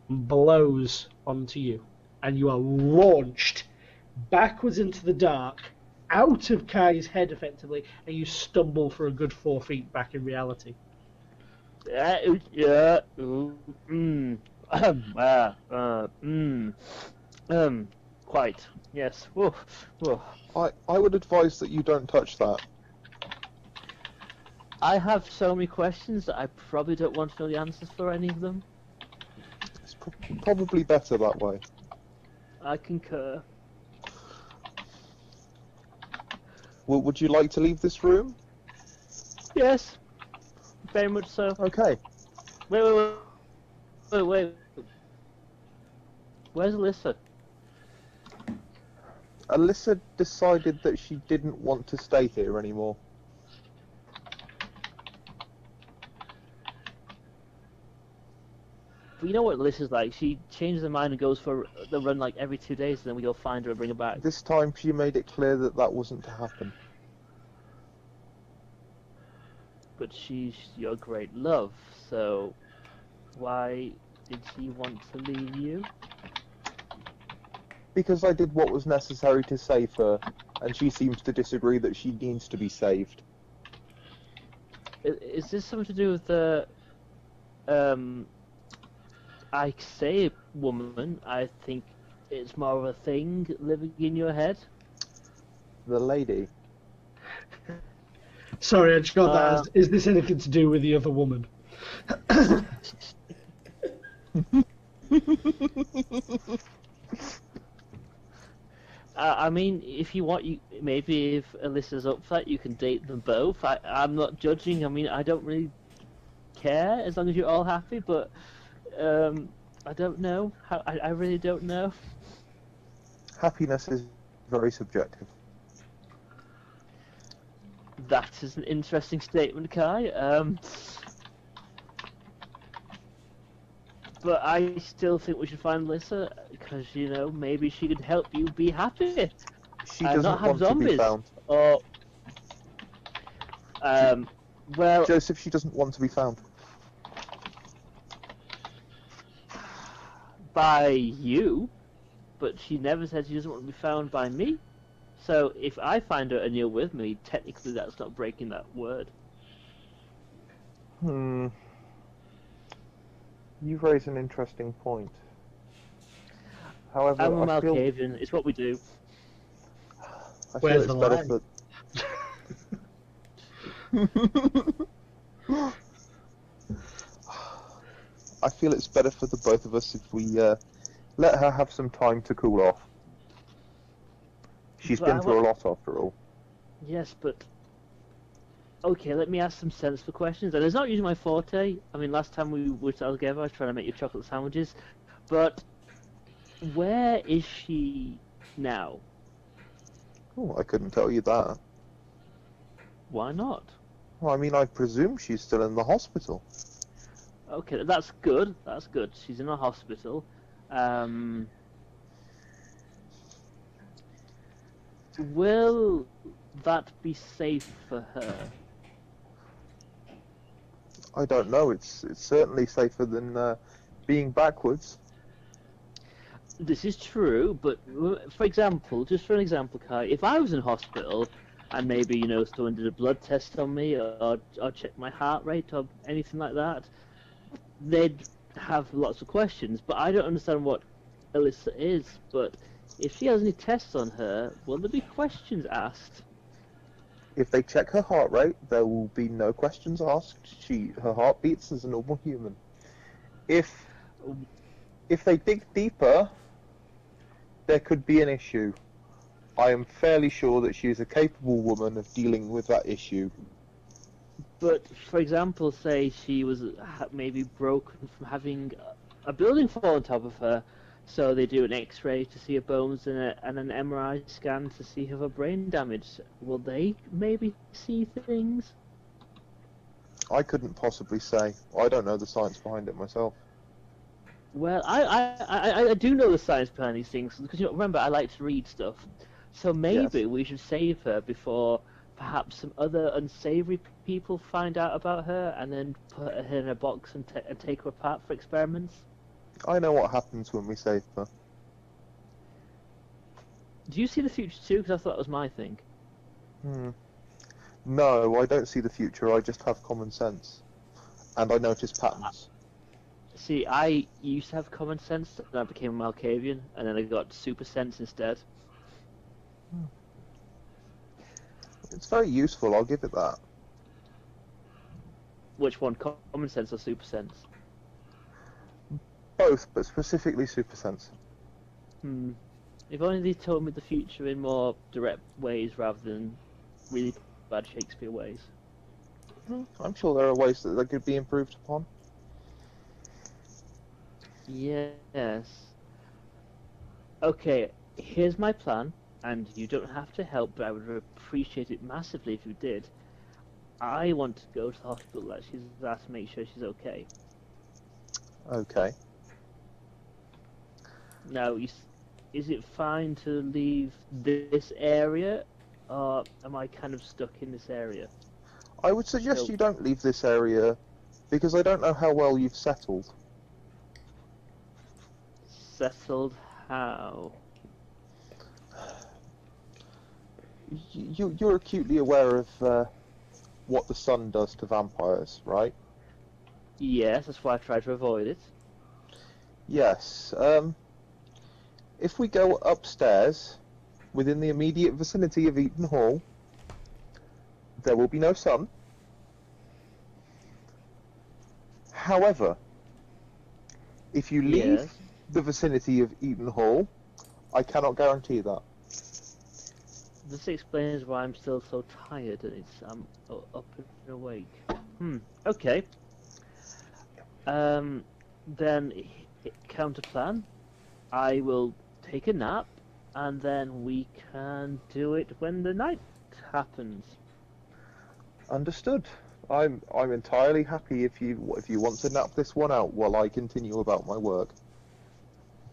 E: blows onto you, and you are launched backwards into the dark, out of Kai's head, effectively, and you stumble for a good 4 feet back in reality.
D: Quite. Yes. Whoa. Whoa.
C: I would advise that you don't touch that.
D: I have so many questions that I probably don't want to know the answers for any of them.
C: It's probably better that way.
D: I concur.
C: Well, would you like to leave this room?
D: Yes. Very much so.
C: Okay.
D: Wait. Where's Alyssa?
C: Alyssa decided that she didn't want to stay here anymore.
D: But you know what Alyssa's like? She changes her mind and goes for the run like every 2 days, and then we go find her and bring her back.
C: This time she made it clear that that wasn't to happen.
D: But she's your great love, so why did she want to leave you?
C: Because I did what was necessary to save her, and she seems to disagree that she needs to be saved.
D: Is this something to do with the I say woman? I think it's more of a thing living in your head.
C: The lady.
E: Sorry, I just got that as, is this anything to do with the other woman?
D: I mean, if you want, maybe if Alyssa's up for that, you can date them both. I'm not judging. I mean, I don't really care as long as you're all happy. But I don't know. I really don't know.
C: Happiness is very subjective.
D: That is an interesting statement, Kai. But I still think we should find Lissa because maybe she could help you be happy
C: She
D: and not
C: doesn't
D: have
C: want to be
D: zombies.
C: found.
D: Or well,
C: Joseph, she doesn't want to be found.
D: by you, but she never said she doesn't want to be found by me. So if I find her and you're with me, technically that's not breaking that word.
C: Hmm. You raise an interesting point. However,
D: I'm a
C: I feel
D: Malkavian. It's what we do.
E: Where's
C: it's
E: the
C: better
E: line?
C: for. I feel it's better for the both of us if we let her have some time to cool off. She's
D: But
C: been through a lot after all.
D: Yes, but okay. Let me ask some sensible questions. And it's not usually my forte. I mean, last time we were together, I was trying to make you chocolate sandwiches. But where is she now?
C: Oh, I couldn't tell you that.
D: Why not?
C: Well, I mean, I presume she's still in the hospital.
D: Okay, that's good. That's good. She's in a hospital. Will that be safe for her?
C: I don't know. It's certainly safer than being backwards.
D: This is true, but for example, just for an example, Kai, if I was in hospital and maybe someone did a blood test on me or checked my heart rate or anything like that, they'd have lots of questions. But I don't understand what Alyssa is. But if she has any tests on her, will there be questions asked?
C: If they check her heart rate, there will be no questions asked. Her heart beats as a normal human. If they dig deeper, there could be an issue. I am fairly sure that she is a capable woman of dealing with that issue.
D: But for example, say she was maybe broken from having a building fall on top of her, so they do an X-ray to see her bones and an MRI scan to see her brain damage. Will they maybe see things?
C: I couldn't possibly say. I don't know the science behind it myself.
D: Well, I do know the science behind these things because remember I like to read stuff, so maybe
C: Yes.
D: we should save her before perhaps some other unsavory people find out about her and then put her in a box and take her apart for experiments.
C: I know what happens when we save her.
D: Do you see the future too? Because I thought it was my thing.
C: No, I don't see the future. I just have common sense. And I notice patterns.
D: See, I used to have common sense, and I became a Malkavian, and then I got super sense instead.
C: It's very useful, I'll give it that.
D: Which one, common sense or super sense?
C: Both, but specifically super sense.
D: If only they told me the future in more direct ways rather than really bad Shakespeare ways.
C: I'm sure there are ways that they could be improved upon.
D: Yes. Okay, here's my plan, and you don't have to help, but I would appreciate it massively if you did. I want to go to the hospital that she's at to make sure she's okay.
C: Okay.
D: Now, is it fine to leave this area, or am I kind of stuck in this area?
C: I would suggest
D: So-
C: you don't leave this area, because I don't know how well you've settled.
D: Settled how?
C: You're acutely aware of what the sun does to vampires, right?
D: Yes, that's why I tried to avoid it.
C: Yes. If we go upstairs, within the immediate vicinity of Eaton Hall, there will be no sun. However, if you leave
D: Yes.
C: the vicinity of Eaton Hall, I cannot guarantee that.
D: This explains why I'm still so tired and I'm up and awake. Okay. Then counter plan. I will take a nap, and then we can do it when the night happens.
C: Understood. I'm entirely happy if you want to nap this one out while I continue about my work.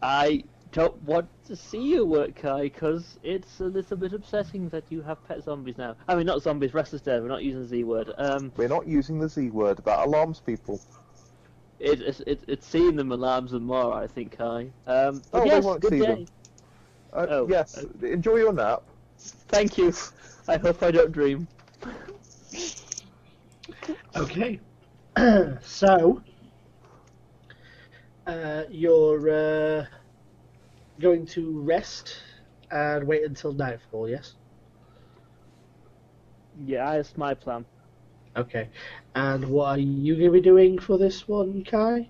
D: I don't want to see you work, Kai, because it's a little bit upsetting that you have pet zombies now. I mean, not zombies, restless dead. We're not using the Z word.
C: We're not using the Z word. That alarms people.
D: It's seeing them alarms them more, I think, Kai. But
C: Oh, they
D: yes,
C: won't
D: good
C: see
D: day.
C: them.
D: Oh,
C: Yes, enjoy your nap.
D: Thank you. I hope I don't dream.
E: Okay. So, you're going to rest and wait until nightfall, yes?
D: Yeah, that's my plan.
E: Okay. And what are you going to be doing for this one, Kai?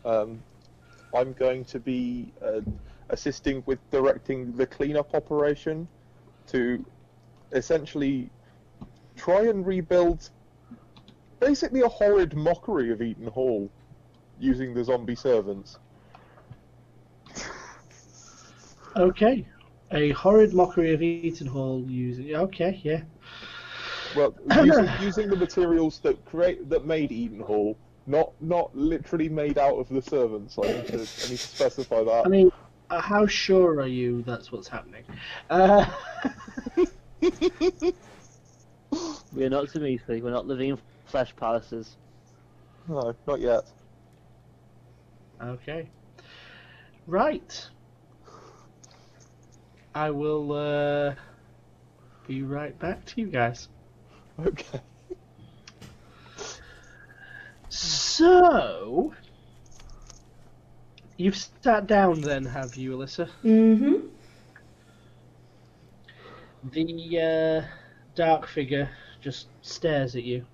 C: I'm going to be assisting with directing the cleanup operation to essentially try and rebuild basically a horrid mockery of Eaton Hall using the zombie servants.
E: Okay. A horrid mockery of Eaton Hall using... Okay, yeah.
C: Well, using the materials that made Eaton Hall, not literally made out of the servants. I need to specify that.
E: I mean, how sure are you that's what's happening?
D: We're not Dimitri. We're not living in flesh palaces.
C: No, not yet.
E: Okay. Right. I will be right back to you guys.
C: Okay.
E: So, you've sat down then, have you, Alyssa?
A: Mm-hmm.
E: The dark figure just stares at you.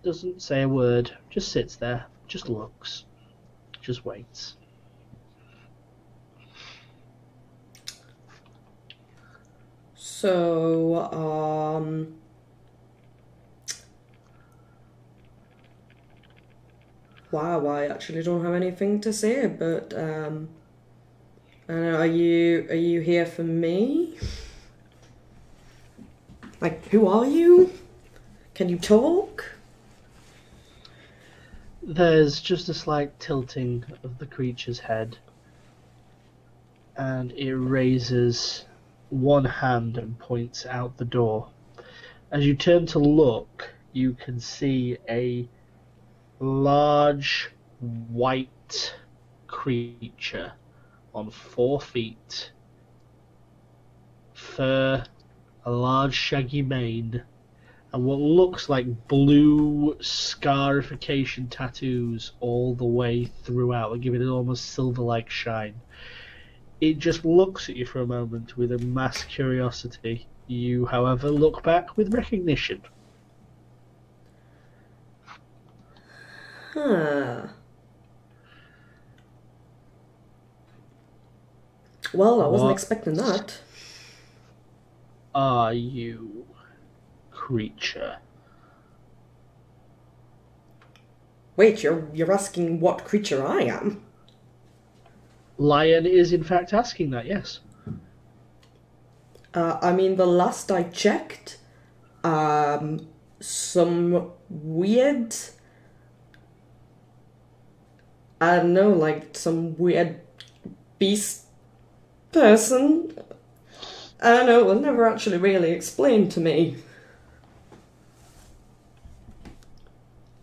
E: Doesn't say a word, just sits there, just looks, just waits.
A: So, wow, I actually don't have anything to say, but, I don't know, are you here for me? Like, who are you? Can you talk?
E: There's just a slight tilting of the creature's head, and it raises one hand and points out the door. As you turn to look, you can see a large white creature on 4 feet, fur, a large shaggy mane, and what looks like blue scarification tattoos all the way throughout that give it an almost silver-like shine. It just looks at you for a moment with a mass curiosity. You, however, look back with recognition.
A: Huh. Well, I wasn't
E: What
A: expecting that.
E: are you, creature?
A: Wait, you're asking what creature I am?
E: Lion is in fact asking that, yes.
A: I mean, the last I checked, some weird, I don't know, like some weird beast person. I don't know, it was never actually really explained to me.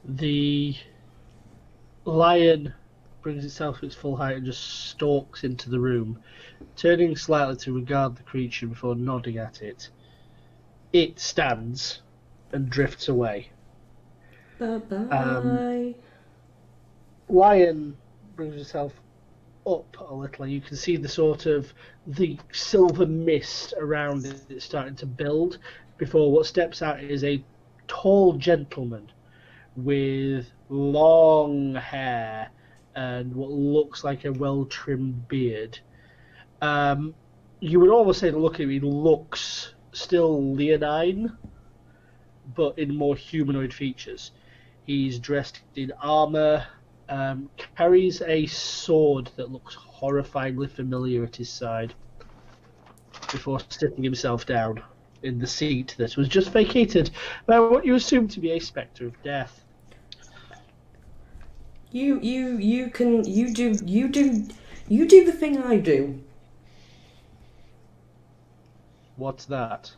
E: The lion brings itself to its full height and just stalks into the room, turning slightly to regard the creature before nodding at it. It stands and drifts away.
A: Bye-bye.
E: Lion brings itself up a little. You can see the sort of the silver mist around it starting to build before what steps out is a tall gentleman with long hair and what looks like a well-trimmed beard. You would almost say the look at him, he looks still leonine, but in more humanoid features. He's dressed in armor, carries a sword that looks horrifyingly familiar at his side before sitting himself down in the seat that was just vacated by what you assume to be a spectre of death.
A: You do the thing I do.
E: What's that?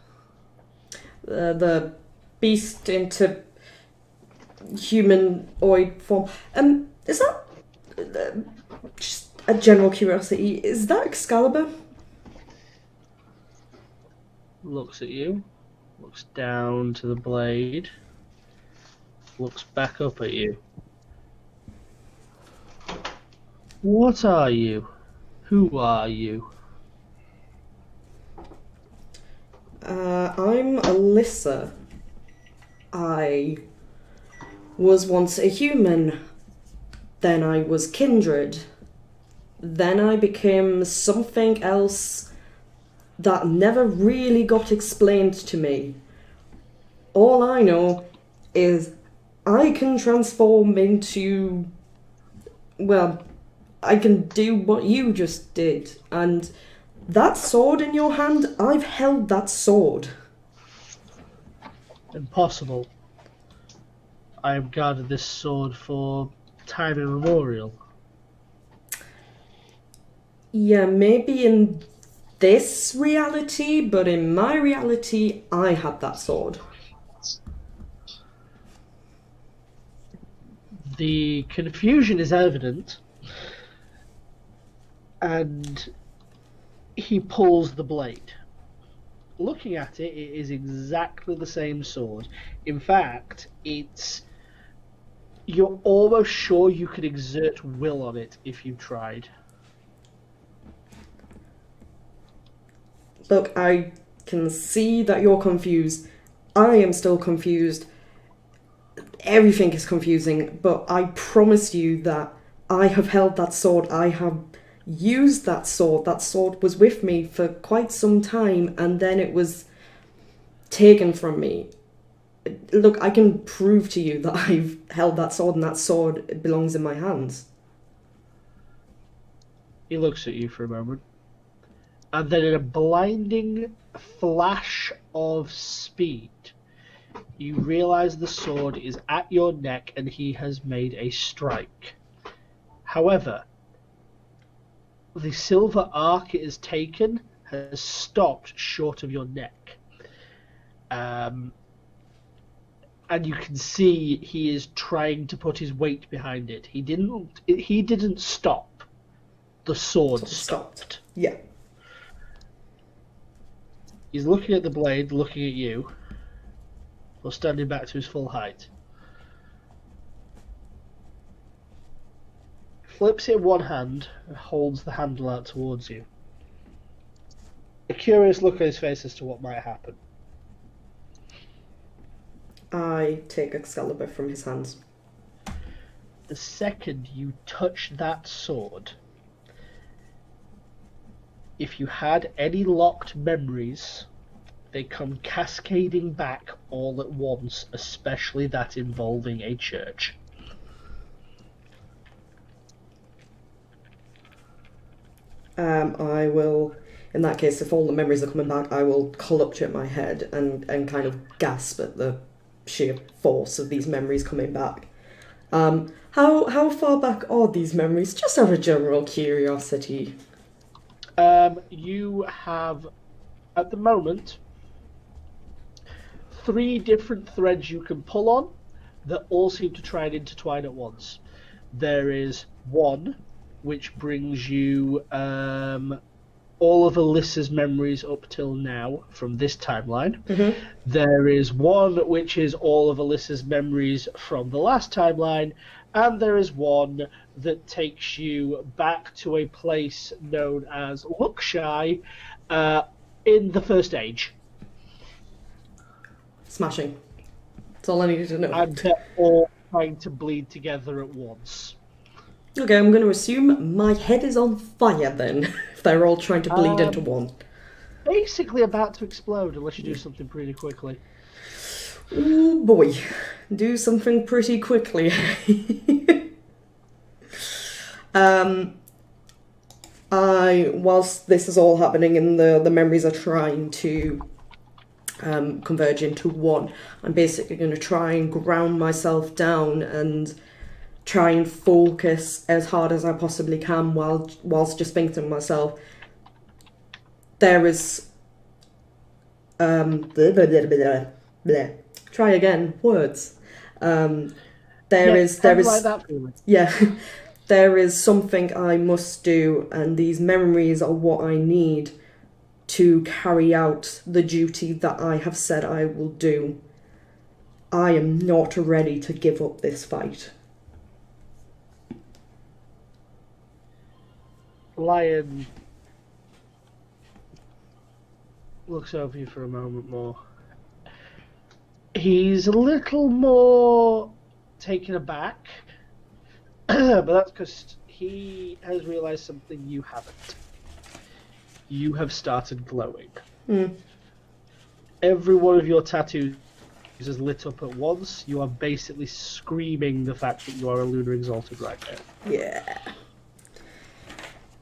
A: The beast into humanoid form. Is that just a general curiosity? Is that Excalibur?
E: Looks at you, looks down to the blade, looks back up at you. What are you? Who are you?
A: I'm Alyssa. I was once a human. Then I was kindred. Then I became something else that never really got explained to me. All I know is I can transform into... Well, I can do what you just did. And that sword in your hand, I've held that sword.
E: Impossible. I have guarded this sword for time immemorial.
A: Yeah, maybe in this reality, but in my reality, I had that sword.
E: The confusion is evident, and he pulls the blade. Looking at it, it is exactly the same sword. In fact, you're almost sure you could exert will on it if you tried.
A: Look, I can see that you're confused. I am still confused. Everything is confusing, but I promise you that I have held that sword. I have used that sword. That sword was with me for quite some time, and then it was taken from me. Look, I can prove to you that I've held that sword, and that sword belongs in my hands.
E: He looks at you for a moment, and then in a blinding flash of speed, you realize the sword is at your neck and he has made a strike. However, the silver arc it has taken has stopped short of your neck. And you can see he is trying to put his weight behind it. He didn't stop. The sword stopped.
A: Yeah.
E: He's looking at the blade, looking at you, or standing back to his full height. Flips it in one hand and holds the handle out towards you. A curious look on his face as to what might happen.
A: I take Excalibur from his hands.
E: The second you touch that sword, if you had any locked memories, they come cascading back all at once, especially that involving a church.
A: I will, in that case, if all the memories are coming back, I will clutch at my head and kind of gasp at the sheer force of these memories coming back. How far back are these memories? Just out of general curiosity.
E: You have, at the moment, 3 different threads you can pull on that all seem to try and intertwine at once. There is one which brings you all of Alyssa's memories up till now from this timeline.
A: Mm-hmm.
E: There is one which is all of Alyssa's memories from the last timeline, and there is one that takes you back to a place known as Lookshy in the First Age.
A: Smashing. That's all I needed to know.
E: And they're all trying to bleed together at once.
A: Okay, I'm going to assume my head is on fire then, if they're all trying to bleed into one.
E: Basically about to explode unless you do something pretty quickly.
A: Oh boy, do something pretty quickly. Whilst this is all happening and the memories are trying to converge into one, I'm basically going to try and ground myself down and try and focus as hard as I possibly can whilst just thinking to myself, there is blah, blah, blah, blah, blah. Try again, words. There is
E: like that feeling.
A: yeah, there is something I must do, and these memories are what I need to carry out the duty that I have said I will do. I am not ready to give up this fight.
E: Lion looks over you for a moment more. He's a little more taken aback, but that's because he has realised something you haven't. You have started glowing. Every one of your tattoos is lit up at once. You are basically screaming the fact that you are a Lunar Exalted right now.
A: Yeah.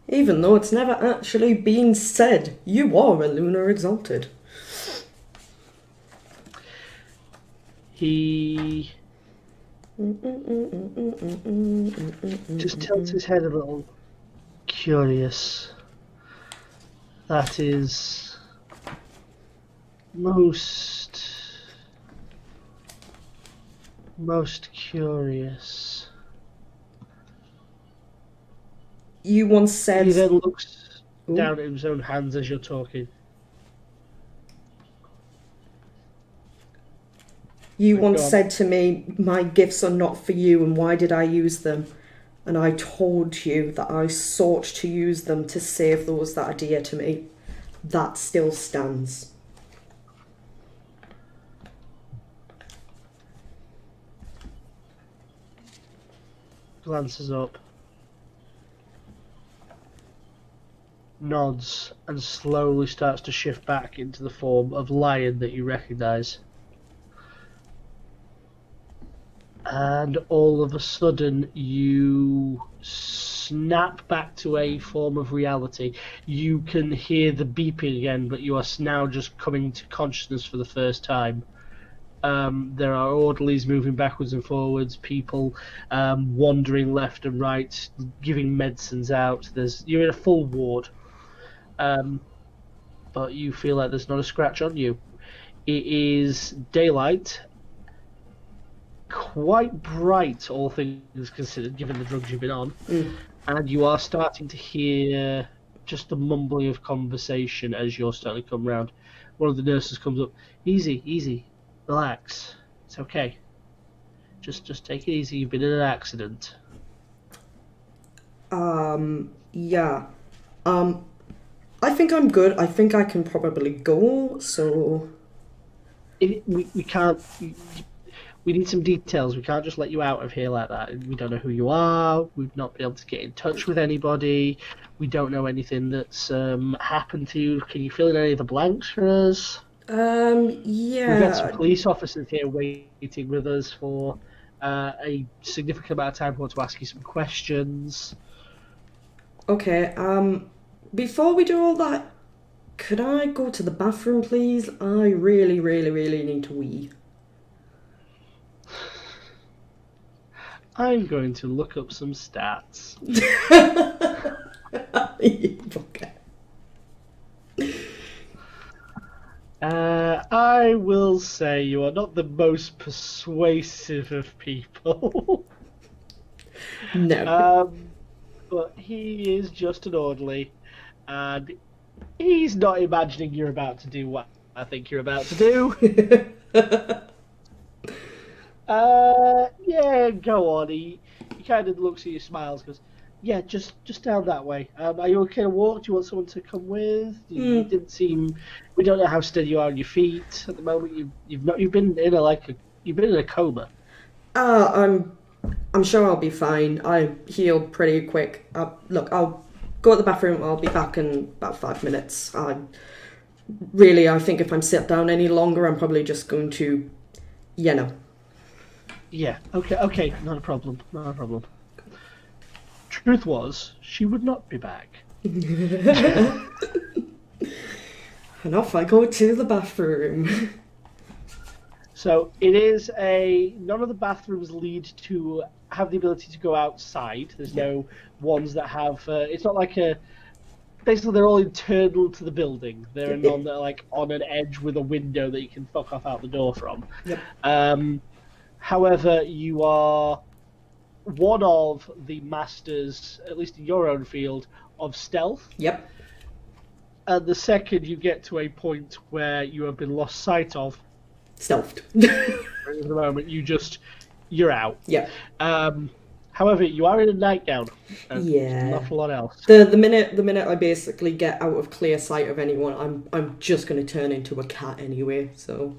A: Even though it's never actually been said, you are a Lunar Exalted.
E: He just tilts his head a little. Curious. That is most curious.
A: You once said...
E: He then looks
A: Ooh.
E: down at his own hands as you're talking.
A: You once
E: Go on.
A: said to me, my gifts are not for you, and why did I use them? And I told you that I sought to use them to save those that are dear to me. That still stands.
E: Glances up. Nods and slowly starts to shift back into the form of lion that you recognise. And all of a sudden you snap back to a form of reality. You can hear the beeping again, but you are now just coming to consciousness for the first time. There are orderlies moving backwards and forwards, people wandering left and right, giving medicines out. You're in a full ward. But you feel like there's not a scratch on you. It is daylight. Quite bright, all things considered, given the drugs you've been on, and you are starting to hear just the mumbling of conversation as you're starting to come round. One of the nurses comes up. Easy, relax. It's okay. Just take it easy. You've been in an accident.
A: Yeah. I think I'm good. I think I can probably go, so...
E: We can't... We need some details. We can't just let you out of here like that. We don't know who you are. We've not been able to get in touch with anybody. We don't know anything that's happened to you. Can you fill in any of the blanks for us?
A: Yeah.
E: We've got some police officers here waiting with us for a significant amount of time. We want to ask you some questions.
A: Okay, before we do all that, could I go to the bathroom, please? I really, really, really need to wee.
E: I'm going to look up some stats.
A: Okay.
E: I will say you are not the most persuasive of people.
A: No.
E: But he is just an orderly, and he's not imagining you're about to do what I think you're about to do. Yeah, go on. He kind of looks at you, smiles, goes, yeah, just down that way. Are you okay to walk? Do you want someone to come with? You didn't seem... We don't know how steady you are on your feet at the moment. You've been in a coma.
A: I'm sure I'll be fine. I healed pretty quick. Look, I'll go to the bathroom. I'll be back in about 5 minutes. I think if I'm sit down any longer, I'm probably just going to,
E: Yeah, okay, not a problem. Truth was, she would not be back.
A: And off I go to the bathroom.
E: So it is none of the bathrooms lead to have the ability to go outside. There's no ones that have. It's not like basically they're all internal to the building. They're none that are like on an edge with a window that you can fuck off out the door from.
A: Yep.
E: However, you are one of the masters, at least in your own field, of stealth.
A: Yep.
E: And the second you get to a point where you have been lost sight of,
A: Stealthed.
E: at the moment, you're out.
A: Yeah.
E: However, you are in a nightgown.
A: Yeah.
E: Not a lot else.
A: The minute I basically get out of clear sight of anyone, I'm just gonna turn into a cat anyway. So.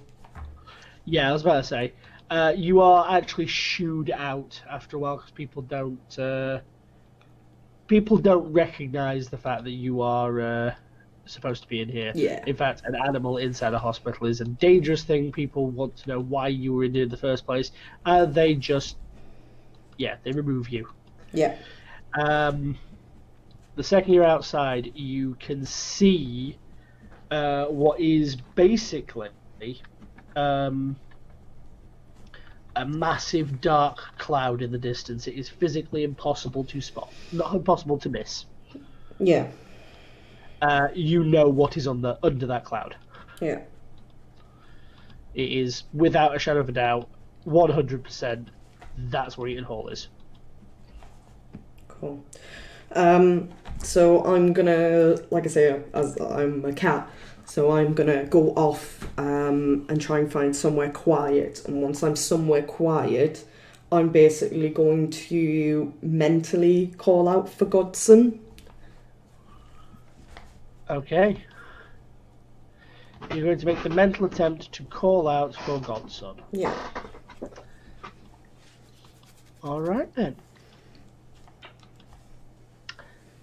E: Yeah, I was about to say, you are actually shooed out after a while because people don't recognize the fact that you are supposed to be in here.
A: Yeah.
E: In fact, an animal inside a hospital is a dangerous thing. People want to know why you were in here in the first place. They just, they remove you.
A: Yeah.
E: The second you're outside, you can see what is basically a massive dark cloud in the distance. It is physically impossible to spot, not impossible to miss.
A: Yeah.
E: You know what is under that cloud.
A: Yeah.
E: It is, without a shadow of a doubt, 100%, that's where Eaton Hall is.
A: Cool. So I'm gonna, like I say, as I'm a cat, so I'm gonna go off and try and find somewhere quiet. And once I'm somewhere quiet, I'm basically going to mentally call out for Godson.
E: Okay. You're going to make the mental attempt to call out for Godson.
A: Yeah.
E: Alright then.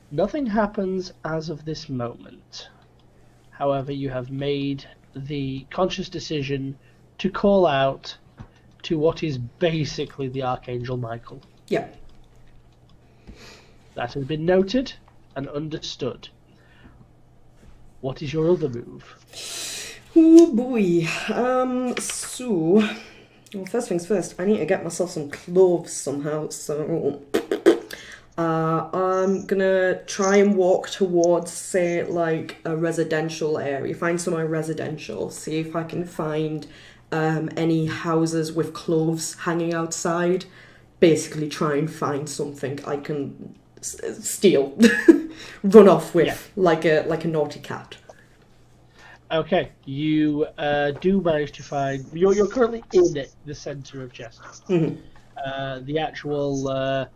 E: Nothing happens as of this moment. However, you have made the conscious decision to call out to what is basically the Archangel Michael.
A: Yeah.
E: That has been noted and understood. What is your other move?
A: Oh boy. So, well, first things first, I need to get myself some clothes somehow. So, I'm gonna try and walk towards, say, like a residential area. Find somewhere residential. See if I can find any houses with clothes hanging outside. Basically, try and find something I can steal, run off with, like a naughty cat.
E: Okay, you do manage to find. You're currently in the centre of Chester.
A: Mm-hmm.
E: The actual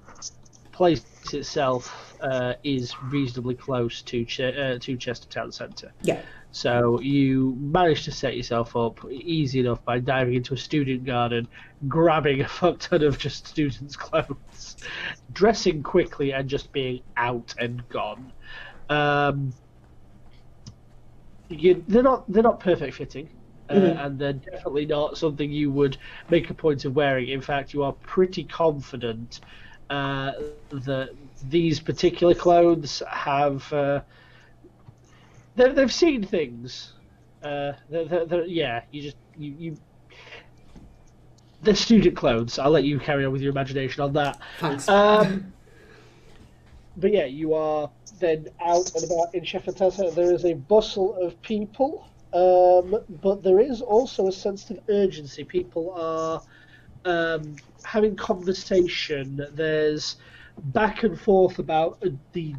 E: place itself is reasonably close to Chester Town Centre.
A: Yeah.
E: So you manage to set yourself up easy enough by diving into a student garden, grabbing a fuck ton of just students' clothes, dressing quickly, and just being out and gone. They're not perfect fitting, and they're definitely not something you would make a point of wearing. In fact, you are pretty confident that these particular clothes have they've seen things. They're student clothes. I'll let you carry on with your imagination on that.
A: Thanks.
E: But yeah, you are then out and about in Sheffield Town Centre. There is a bustle of people, but there is also a sense of urgency. People are having conversation. There's back and forth about the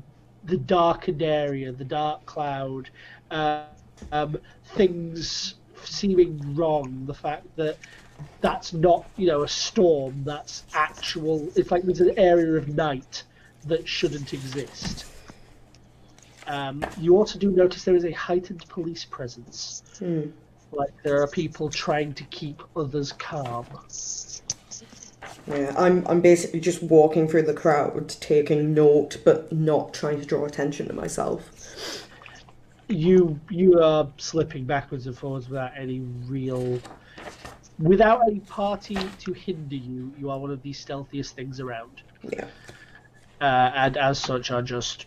E: darkened area, the dark cloud, things seeming wrong. The fact that that's not, a storm. That's actual. It's like there's an area of night that shouldn't exist. You also do notice there is a heightened police presence. Like there are people trying to keep others calm.
A: Yeah, I'm basically just walking through the crowd, taking note, but not trying to draw attention to myself.
E: You are slipping backwards and forwards without any party to hinder you. You are one of the stealthiest things around.
A: Yeah.
E: and as such are just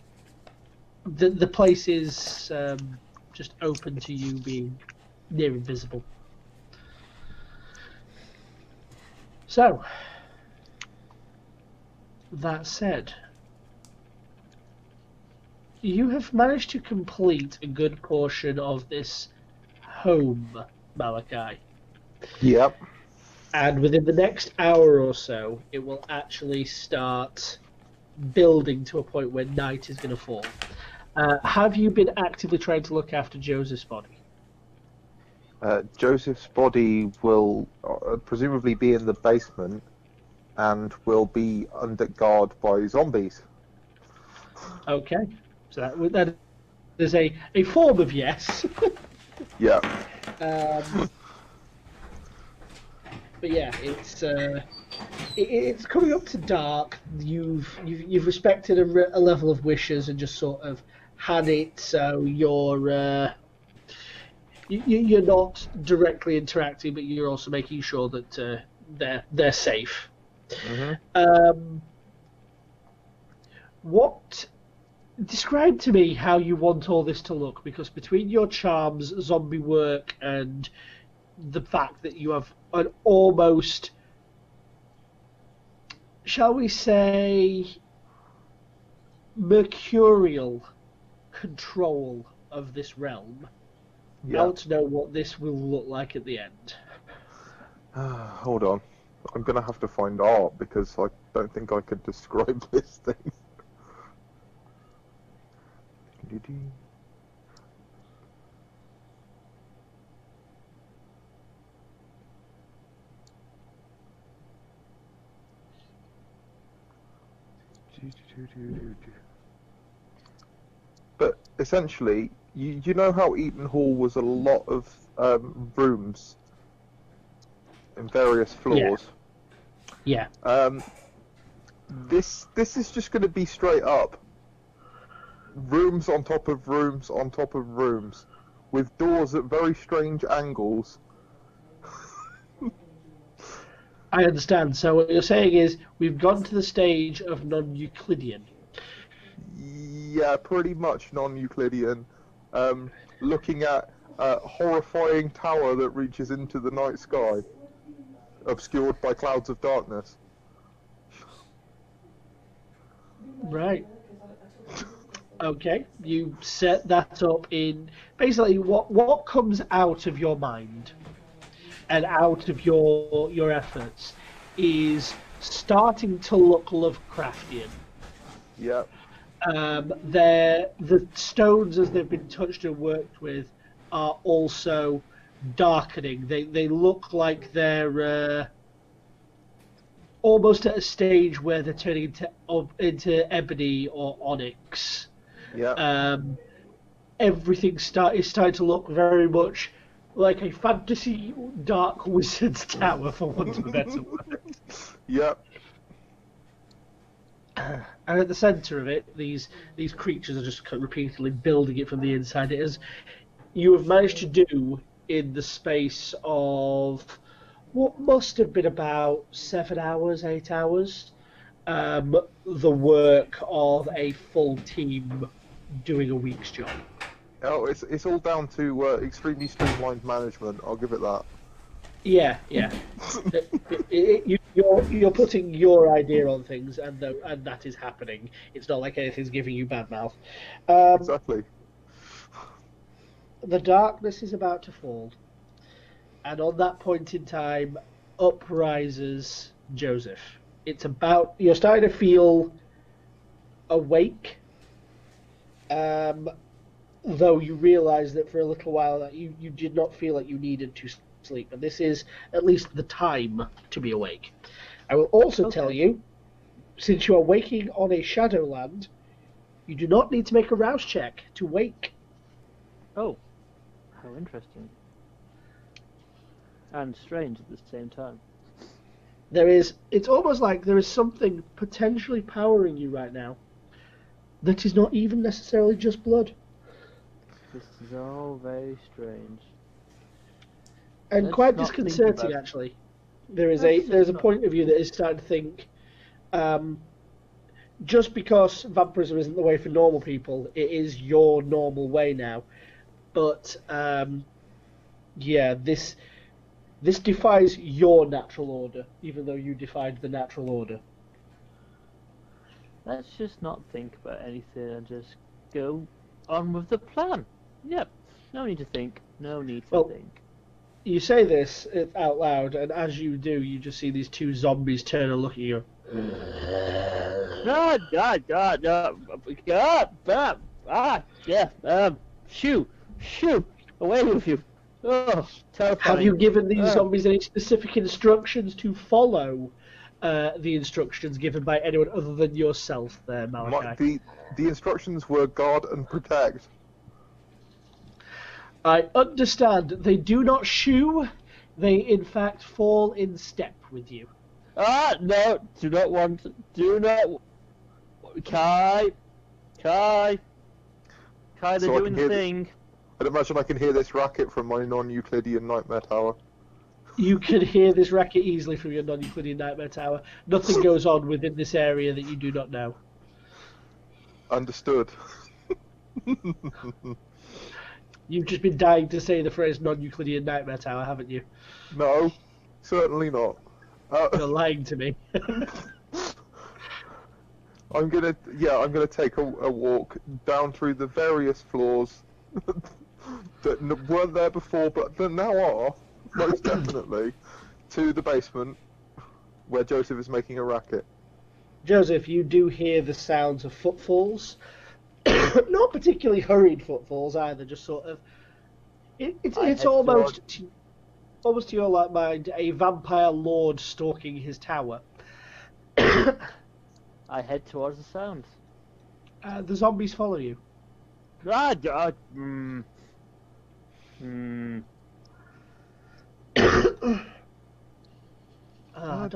E: the place is just open to you being near invisible. So, that said, you have managed to complete a good portion of this home, Malachi.
C: Yep.
E: And within the next hour or so, it will actually start building to a point where night is going to fall. Have you been actively trying to look after Joseph's body?
C: Joseph's body will presumably be in the basement and will be under guard by zombies.
E: Okay, so that is a form of yes.
C: Yeah.
E: But yeah, it's coming up to dark. You've respected a level of wishes and just sort of had it so you're not directly interacting, but you're also making sure that they're safe.
C: Mm-hmm.
E: What describe to me how you want all this to look, because between your charms, zombie work, and the fact that you have an almost, shall we say, mercurial control of this realm, I
C: Yeah.
E: want to know what this will look like at the end.
C: Hold on. I'm going to have to find art because I don't think I could describe this thing. But essentially, you know how Eaton Hall was a lot of rooms in various floors?
E: Yeah.
C: This is just going to be straight up rooms on top of rooms on top of rooms with doors at very strange angles.
E: I understand. So what you're saying is we've gone to the stage of non-Euclidean.
C: Yeah, pretty much non-Euclidean. Looking at a horrifying tower that reaches into the night sky, obscured by clouds of darkness.
E: Right. Okay. You set that up in basically what comes out of your mind and out of your efforts is starting to look Lovecraftian.
C: Yeah.
E: The stones as they've been touched and worked with are also darkening. They look like they're almost at a stage where they're turning into ebony or onyx.
C: Yeah.
E: Everything is starting to look very much like a fantasy dark wizard's tower, for want of a better word.
C: Yeah.
E: And at the centre of it, these creatures are just repeatedly building it from the inside. It is you have managed to do in the space of what must have been about 7 hours, 8 hours, the work of a full team doing a week's job.
C: Oh, it's all down to extremely streamlined management. I'll give it that.
E: Yeah. You're putting your idea on things, and that is happening. It's not like anything's giving you bad mouth.
C: Exactly.
E: The darkness is about to fall, and on that point in time, up rises Joseph. It's about you're starting to feel awake, though you realise that for a little while that you did not feel like you needed to sleep, and this is at least the time to be awake. I will also tell you, since you are waking on a Shadowland, you do not need to make a rouse check to wake.
D: Oh, how interesting. And strange at the same time.
E: It's almost like there is something potentially powering you right now that is not even necessarily just blood.
D: This is all very strange.
E: And
D: Let's
E: quite
D: not think
E: disconcerting,
D: about-
E: actually. There's a point of you that is starting to think, just because vampirism isn't the way for normal people, it is your normal way now. But yeah, this defies your natural order, even though you defied the natural order.
D: Let's just not think about anything and just go on with the plan. Yep. No need to think. No need to
E: Well,
D: think.
E: You say this out loud, and as you do, you just see these two zombies turn and look at you.
D: God, God, God, God, God, yeah, shoo, away with you. Oh, terrifying.
E: Have you given these zombies any specific instructions to follow the instructions given by anyone other than yourself there, Malachi?
C: The instructions were guard and protect.
E: I understand. They do not shoo. They, in fact, fall in step with you.
D: No, do not, Kai, they're
C: So I
D: doing
C: can
D: the
C: hear
D: thing.
C: I'd imagine I can hear this racket from my non-Euclidean nightmare tower.
E: You can hear this racket easily from your non-Euclidean nightmare tower. Nothing goes on within this area that you do not know.
C: Understood.
E: You've just been dying to say the phrase non-Euclidean nightmare tower, haven't you?
C: No, certainly not.
E: You're lying to me.
C: I'm gonna take a walk down through the various floors that weren't there before, but that now are, most definitely, to the basement where Joseph is making a racket.
E: Joseph, you do hear the sounds of footfalls. Not particularly hurried footfalls either, just sort of. It's almost to your mind a vampire lord stalking his tower.
D: I head towards the sound.
E: The zombies follow you.
D: I
E: don't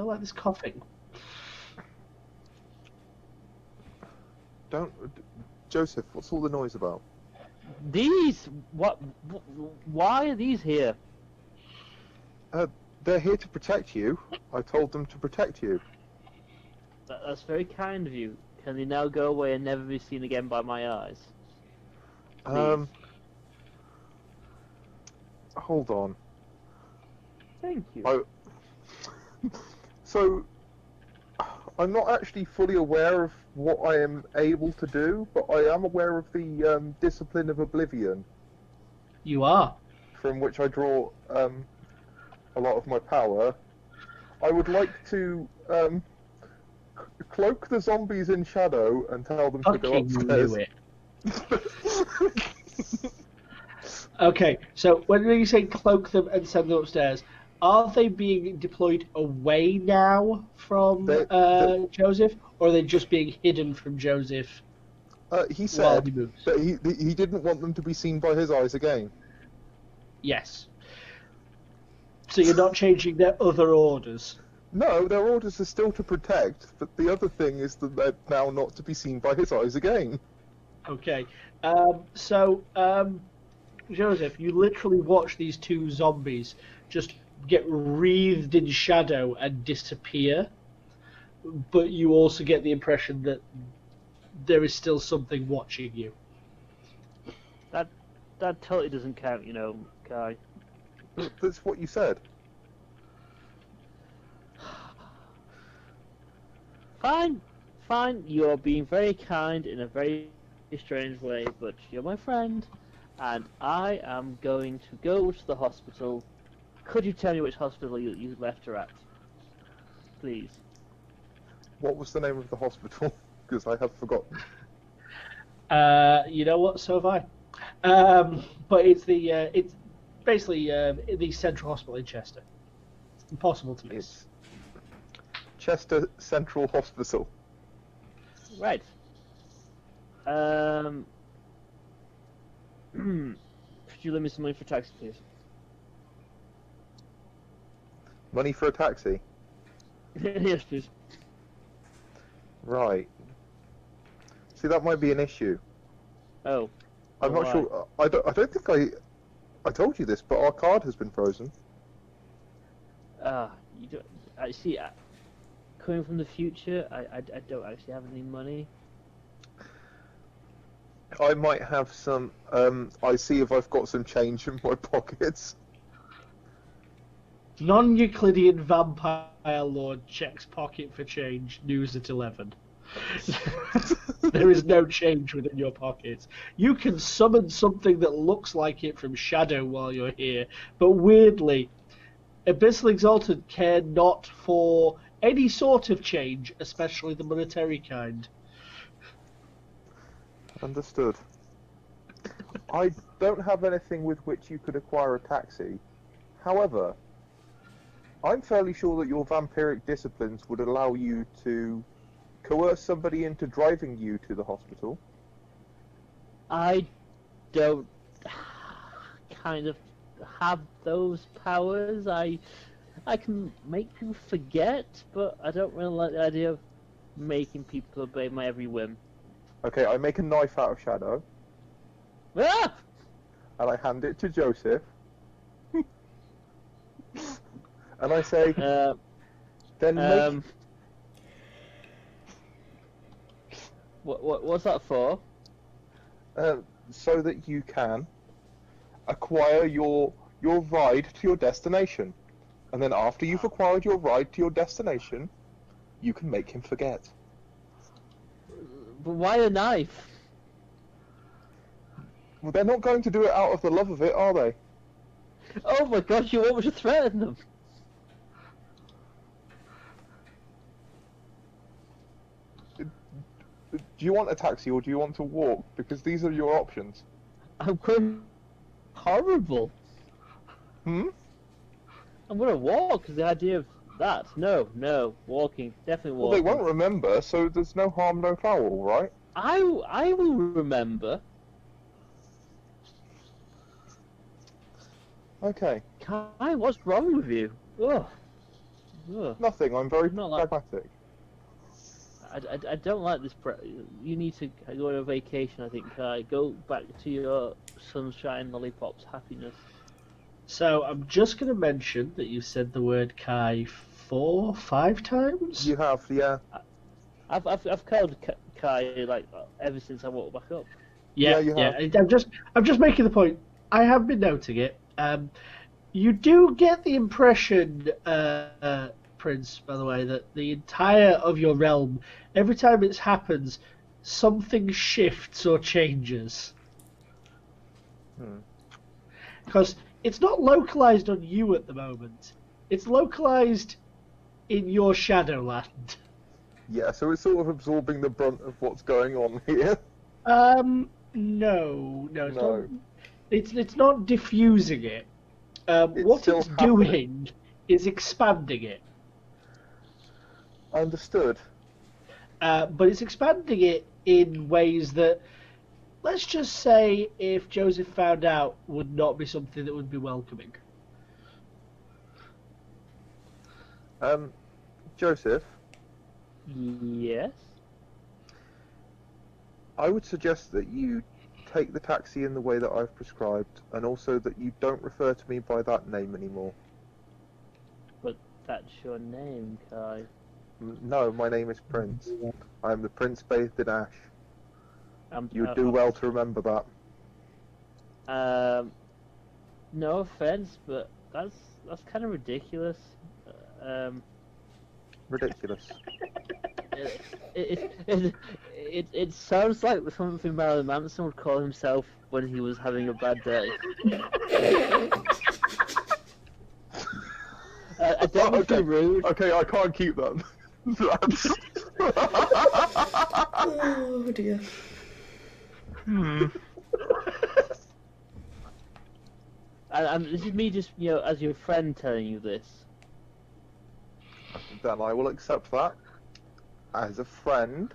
E: like this coughing.
C: Joseph, what's all the noise about?
D: Why are these here?
C: They're here to protect you. I told them to protect you.
D: That's very kind of you. Can they now go away and never be seen again by my eyes? Please.
C: Hold on.
D: Thank you.
C: So, I'm not actually fully aware of what I am able to do, but I am aware of the discipline of oblivion,
E: You are.
C: from which I draw a lot of my power. I would like to cloak the zombies in shadow and tell them to go
E: Fucking
C: upstairs.
E: knew it. Okay, so when you say cloak them and send them upstairs, are they being deployed away now from Joseph, or are they just being hidden from Joseph?
C: He
E: while
C: said
E: he moves?
C: that he didn't want them to be seen by his eyes again.
E: Yes. So you're not changing their other orders?
C: No, their orders are still to protect, but the other thing is that they're now not to be seen by his eyes again.
E: Okay. Joseph, you literally watch these two zombies just get wreathed in shadow and disappear, but you also get the impression that there is still something watching you.
D: That totally doesn't count, you know, Kai.
C: That's what you said.
D: Fine, you're being very kind in a very strange way, but you're my friend, and I am going to go to the hospital. Could you tell me which hospital you left her at? Please.
C: What was the name of the hospital? Because I have forgotten.
E: You know what? So have I. But it's basically the Central Hospital in Chester. It's impossible to miss.
C: It's Chester Central Hospital.
D: Right. Could you lend me some money for taxi, please?
C: Money for a taxi?
D: Yes, please.
C: Right. See, that might be an issue.
D: Oh.
C: I'm not
D: why?
C: sure. I don't think I told you this, but our card has been frozen.
D: You do. I see. coming from the future. I don't actually have any money.
C: I might have some. I see if I've got some change in my pockets.
E: Non-Euclidean vampire lord checks pocket for change. News at 11. There is no change within your pockets. You can summon something that looks like it from shadow while you're here, but weirdly, Abyssal Exalted care not for any sort of change, especially the monetary kind.
C: Understood. I don't have anything with which you could acquire a taxi. However, I'm fairly sure that your vampiric disciplines would allow you to coerce somebody into driving you to the hospital.
D: I don't kind of have those powers. I can make people forget, but I don't really like the idea of making people obey my every whim.
C: Okay, I make a knife out of shadow,
D: Ah!
C: and I hand it to Joseph. And I say, then make...
D: Um, what's that for?
C: so that you can acquire your ride to your destination. And then after you've acquired your ride to your destination, you can make him forget.
D: But why a knife?
C: Well, they're not going to do it out of the love of it, are they?
D: Oh my gosh, you want me to threaten them?
C: Do you want a taxi or do you want to walk? Because these are your options.
D: I'm going horrible.
C: Hmm?
D: I'm gonna walk because the idea of that. No, walking, definitely
C: Well, they
D: walking.
C: won't remember, so there's no harm, no foul, right?
D: I will remember.
C: Okay.
D: Kai, what's wrong with you? Ugh.
C: Nothing, I'm very
D: Not like-
C: pragmatic.
D: I don't like this. You need to go on a vacation, I think, Kai. Go back to your sunshine, lollipops, happiness.
E: So I'm just going to mention that you said the word Kai 5 times.
C: You have, yeah.
D: I've called Kai like ever since I woke back up.
C: Yeah, you have.
E: I'm just making the point. I have been noting it. You do get the impression, Prince, by the way, that the entire of your realm, every time it happens, something shifts or changes. Because it's not localized on you at the moment. It's localized in your Shadowland.
C: Yeah, so it's sort of absorbing the brunt of what's going on here.
E: No, it's
C: No.
E: not. It's not diffusing it. What
C: still
E: it's
C: happening.
E: doing is expanding it.
C: Understood.
E: But it's expanding it in ways that, let's just say, if Joseph found out, would not be something that would be welcoming.
C: Joseph,
D: Yes.
C: I would suggest that you take the taxi in the way that I've prescribed, and also that you don't refer to me by that name anymore.
D: But that's your name, Kai.
C: No, my name is Prince. I am the Prince bathed in ash. You'd
D: Uh,
C: do well to remember that.
D: No offense, but that's kind of ridiculous.
C: Ridiculous.
D: It sounds like something Marilyn Manson would call himself when he was having a bad day. I don't want to be rude.
C: Okay, I can't keep that. That's...
A: Oh dear.
D: And this is me just, as your friend telling you this.
C: Then I will accept that as a friend.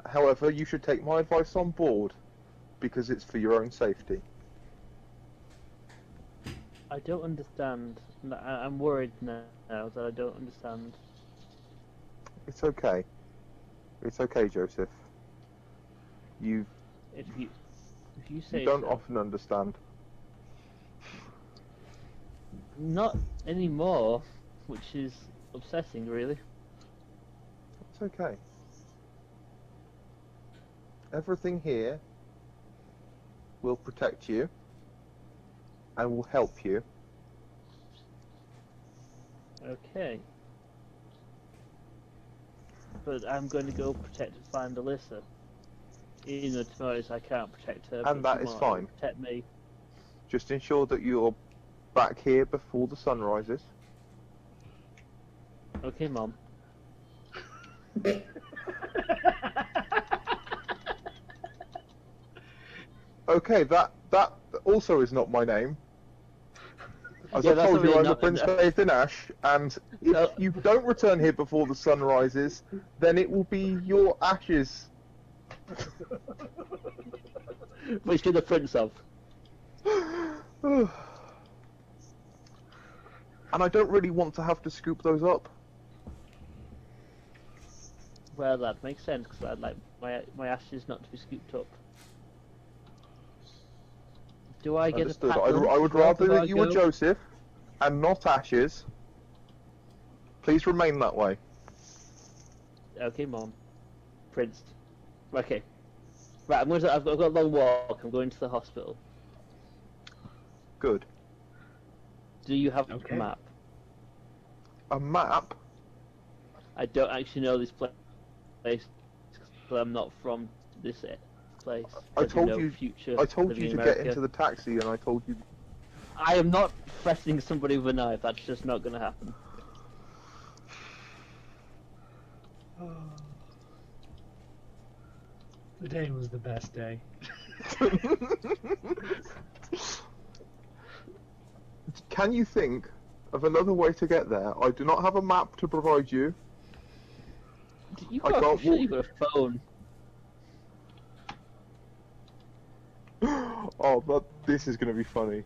C: However, you should take my advice on board, because it's for your own safety.
D: I don't understand. I'm worried now that I don't understand.
C: It's okay. It's okay, Joseph. You
D: If you say
C: don't
D: so.
C: often understand.
D: Not anymore, which is upsetting, really.
C: It's okay. Everything here will protect you and will help you.
D: Okay. But I'm going to go protect and find Alyssa. Even though to be honest, I can't protect her.
C: And
D: but
C: that
D: she
C: is
D: might
C: fine.
D: Protect me.
C: Just ensure that you're back here before the sun rises.
D: Okay, Mom.
C: Okay, that also is not my name. As
D: Yeah,
C: I
D: that's
C: told
D: not
C: you,
D: really
C: I'm the
D: not-
C: Prince Bathed in Ash, and if
D: No.
C: you don't return here before the sun rises, then it will be your ashes.
D: Which you're the prince of.
C: And I don't really want to have to scoop those up.
D: Well, that makes sense because I'd like my ashes not to be scooped up. Do I get
C: Understood.
D: a pat
C: I would
D: as well
C: rather
D: before I
C: that you were
D: go?
C: Joseph and not Ashes. Please remain that way.
D: Okay, Mom. Prince. Okay. Right, I've got a long walk. I'm going to the hospital.
C: Good.
D: Do you have
E: Okay.
D: a map?
C: A map?
D: I don't actually know this place because I'm not from this place.
C: I
D: As
C: told
D: know,
C: you.
D: Future
C: I told
D: living
C: you
D: in
C: to
D: America.
C: get into the taxi, and I told you.
D: I am not threatening somebody with a knife. That's just not going to happen.
E: The day was the best day.
C: Can you think of another way to get there? I do not have a map to provide you.
D: You've
C: I
D: got,
C: can't
D: sure
C: walk.
D: you've got a phone.
C: Oh, this is going to be funny.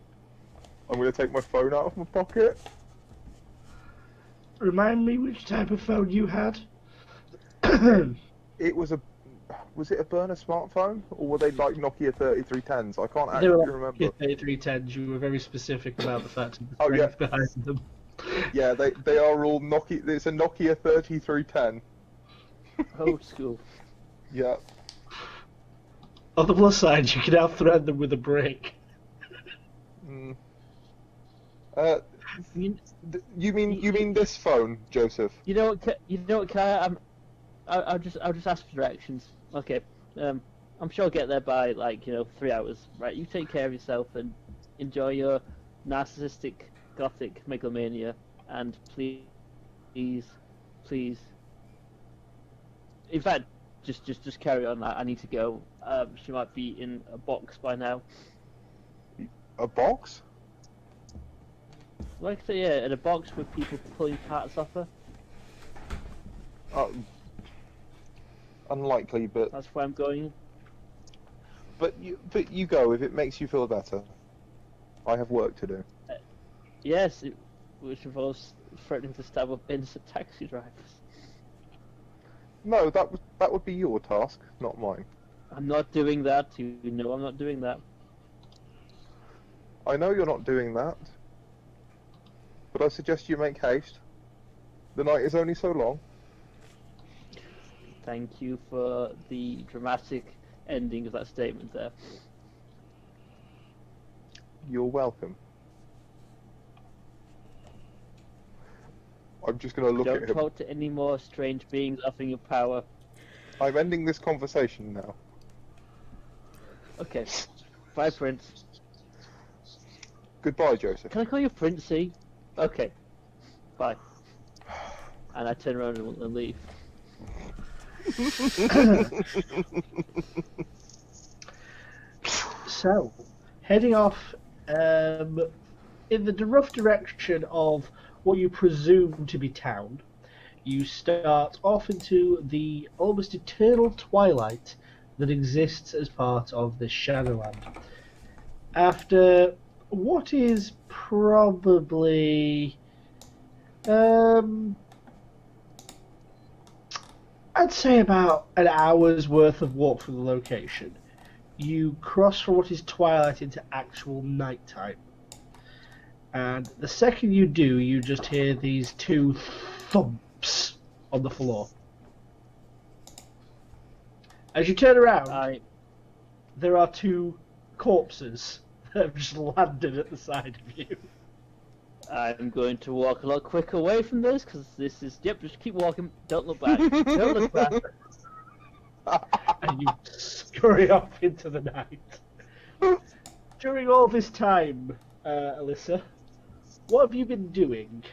C: I'm going to take my phone out of my pocket.
E: Remind me which type of phone you had?
C: It was Was it a burner smartphone, or were they like Nokia 3310s? I can't
E: They were
C: actually remember.
E: like 3310s. You were very specific about the fact of the
C: Oh, yeah.
E: strength behind them.
C: Yeah, they are all Nokia. It's a Nokia 3310.
D: Old school.
C: Yeah.
E: On the plus side, you can out-thread them with a brick.
C: Mm.
D: You,
C: You mean this phone, Joseph?
D: you know what, Kaya? I'll just ask for directions. Okay. I'm sure I'll get there by 3 hours. Right. You take care of yourself and enjoy your narcissistic gothic megalomania. And please. In fact, just carry on. I need to go. She might be in a box by now.
C: A box?
D: Like I say, yeah, in a box with people pulling parts off her.
C: Unlikely, but
D: That's where I'm going.
C: you go if it makes you feel better. I have work to do.
D: Yes, which involves threatening to stab up innocent taxi drivers.
C: No, that would be your task, not mine.
D: I'm not doing that. You know I'm not doing that.
C: I know you're not doing that, but I suggest you make haste. The night is only so long.
D: Thank you for the dramatic ending of that statement there.
C: You're welcome. I'm just going to look
D: Don't
C: at him.
D: talk to any more strange beings offering you power.
C: I'm ending this conversation now.
D: Okay. Bye, Prince.
C: Goodbye, Joseph.
D: Can I call you Princey? Okay. Bye. And I turn around and leave.
E: So, heading off in the rough direction of what you presume to be town, you start off into the almost eternal twilight that exists as part of this Shadowland. After what is probably I'd say about an hour's worth of walk from the location, you cross from what is twilight into actual nighttime. And the second you do, you just hear these two thumps on the floor. As you turn around, there are 2 corpses that have just landed at the side of you.
D: I'm going to walk a lot quicker away from this, because this is... Yep, just keep walking. Don't look back. Don't look back.
E: And you scurry off into the night. During all this time, Alyssa, what have you been doing?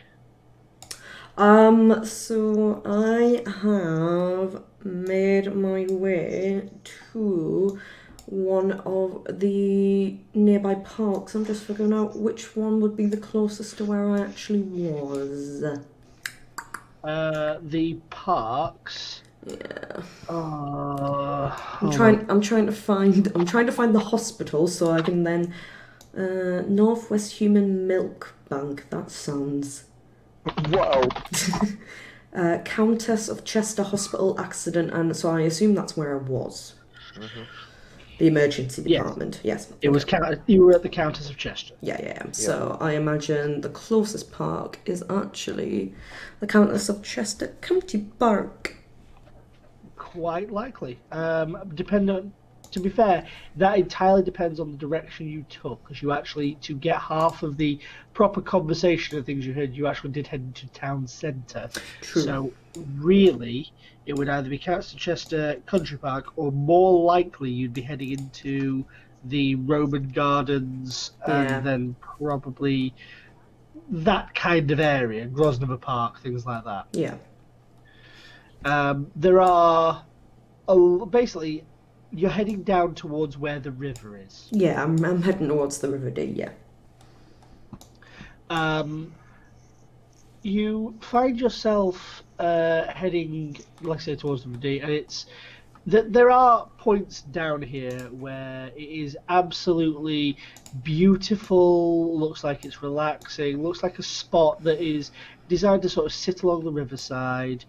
A: So I have made my way to one of the nearby parks. I'm just figuring out which one would be the closest to where I actually was.
E: The parks.
A: Yeah.
E: I'm
A: I'm trying to find the hospital so I can then Northwest Human Milk Bank. That sounds.
C: Wow.
A: Countess of Chester Hospital accident, and so I assume that's where I was.
C: Mm-hmm.
A: The emergency department. Yes.
E: It was you were at the Countess of Chester.
A: Yeah. So I imagine the closest park is actually the Countess of Chester County Park.
E: Quite likely. To be fair, that entirely depends on the direction you took, because you actually, to get half of the proper conversation and things you heard, you actually did head into town centre.
A: True.
E: So, really, it would either be Chester Country Park, or more likely you'd be heading into the Roman Gardens, and then probably that kind of area, Grosvenor Park, things like that.
A: Yeah.
E: There are, basically, you're heading down towards where the river is.
A: Yeah, I'm heading towards the River Dee, yeah.
E: You find yourself heading, like I say, towards the River Dee, and it's there are points down here where it is absolutely beautiful, looks like it's relaxing, looks like a spot that is designed to sort of sit along the riverside,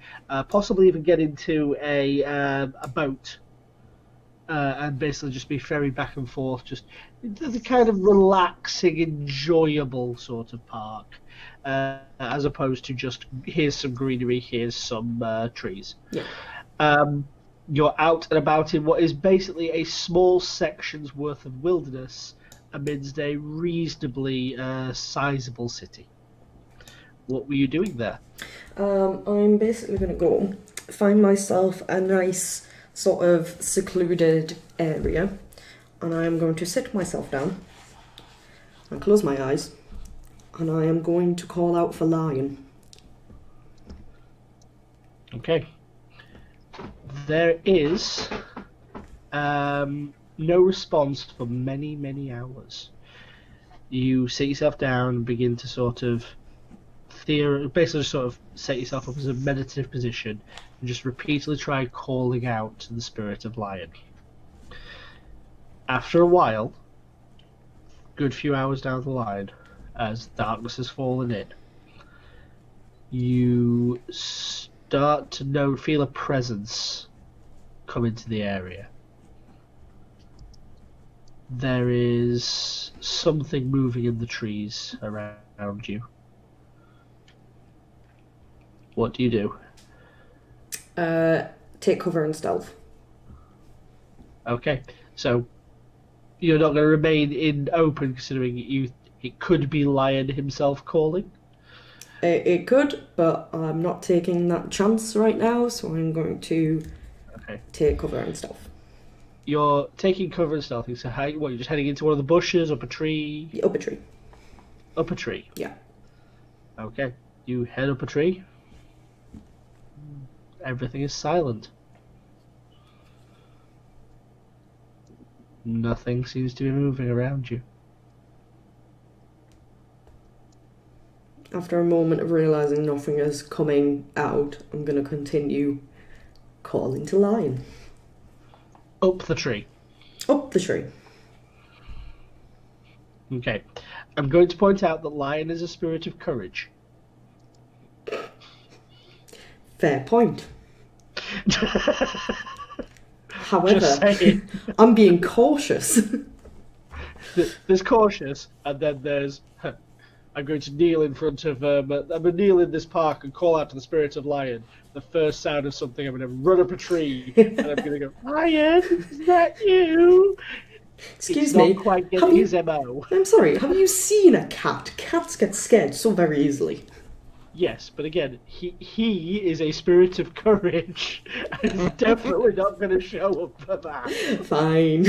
E: possibly even get into a boat. And basically just be ferried back and forth, just the kind of relaxing, enjoyable sort of park, as opposed to just here's some greenery, here's some trees.
A: Yeah.
E: You're out and about in what is basically a small section's worth of wilderness amidst a reasonably sizable city. What were you doing there?
A: I'm basically going to go find myself a nice sort of secluded area, and I am going to sit myself down and close my eyes, and I am going to call out for Lion.
E: Okay. There is no response for many, many hours. You sit yourself down and begin to sort of basically just sort of set yourself up as a meditative position and just repeatedly try calling out to the spirit of Lion. After a while, good few hours down the line, as darkness has fallen in, you start to feel a presence come into the area. There is something moving in the trees around you. What do you do?
A: Take cover and stealth.
E: Okay, so you're not going to remain in open, considering it could be Lion himself calling?
A: It could, but I'm not taking that chance right now, so I'm going to take cover and stealth.
E: You're taking cover and stealthing, so you're just heading into one of the bushes, up a tree?
A: Up a tree.
E: Up a tree?
A: Yeah.
E: Okay, you head up a tree. Everything is silent. Nothing seems to be moving around you.
A: After a moment of realising nothing is coming out, I'm going to continue calling to Lion.
E: Up the tree.
A: Up the tree.
E: Okay. I'm going to point out that Lion is a spirit of courage.
A: Fair point. However,
E: Just saying.
A: I'm being cautious.
E: There's cautious, and then there's I'm going to kneel in front of. I'm going to kneel in this park and call out to the spirit of Lion. The first sound of something, I'm going to run up a tree and I'm going to go, Lion, is that you?
A: Excuse
E: It's
A: me.
E: not quite
A: Have
E: getting
A: you-
E: his MO.
A: I'm sorry, have you seen a cat? Cats get scared so very easily.
E: Yes, but again, he is a spirit of courage and is definitely not going to show up for that.
A: Fine.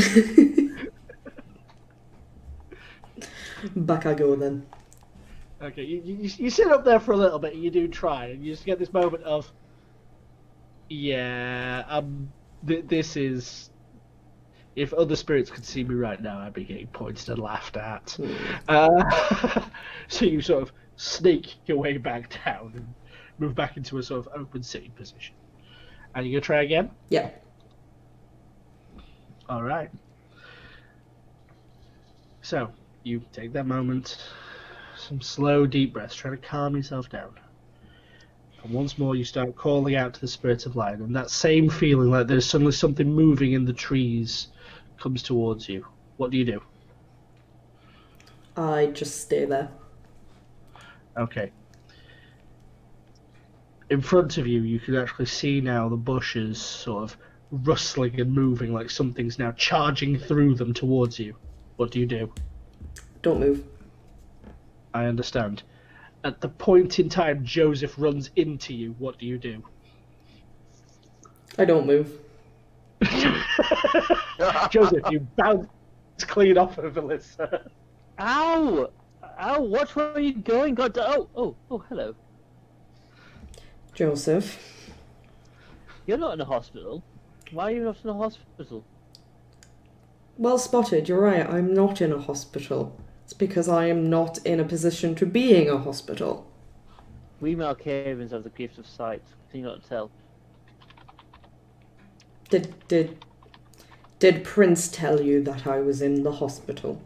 A: Back I go then.
E: Okay, you sit up there for a little bit and you do try, and you just get this moment of, yeah, this is. If other spirits could see me right now, I'd be getting pointed and laughed at. So you sort of sneak your way back down and move back into a sort of open sitting position. And you gonna try again?
A: Yeah.
E: All right. So you take that moment, some slow, deep breaths, trying to calm yourself down. And once more, you start calling out to the spirit of light, and that same feeling like there's suddenly something moving in the trees comes towards you. What do you do?
A: I just stay there.
E: Okay. In front of you, you can actually see now the bushes sort of rustling and moving like something's now charging through them towards you. What do you do?
A: Don't move.
E: I understand. At the point in time Joseph runs into you, what do you do?
A: I don't move.
E: Joseph, you bounce clean off of Alyssa.
D: Ow! Ow! Watch where you're going. God! Oh! Hello.
A: Joseph.
D: You're not in a hospital. Why are you not in a hospital?
A: Well spotted, you're right, I'm not in a hospital. It's because I am not in a position to be in a hospital.
D: We Malkavians have the gift of sight. Can you not tell?
A: Did Prince tell you that I was in the hospital?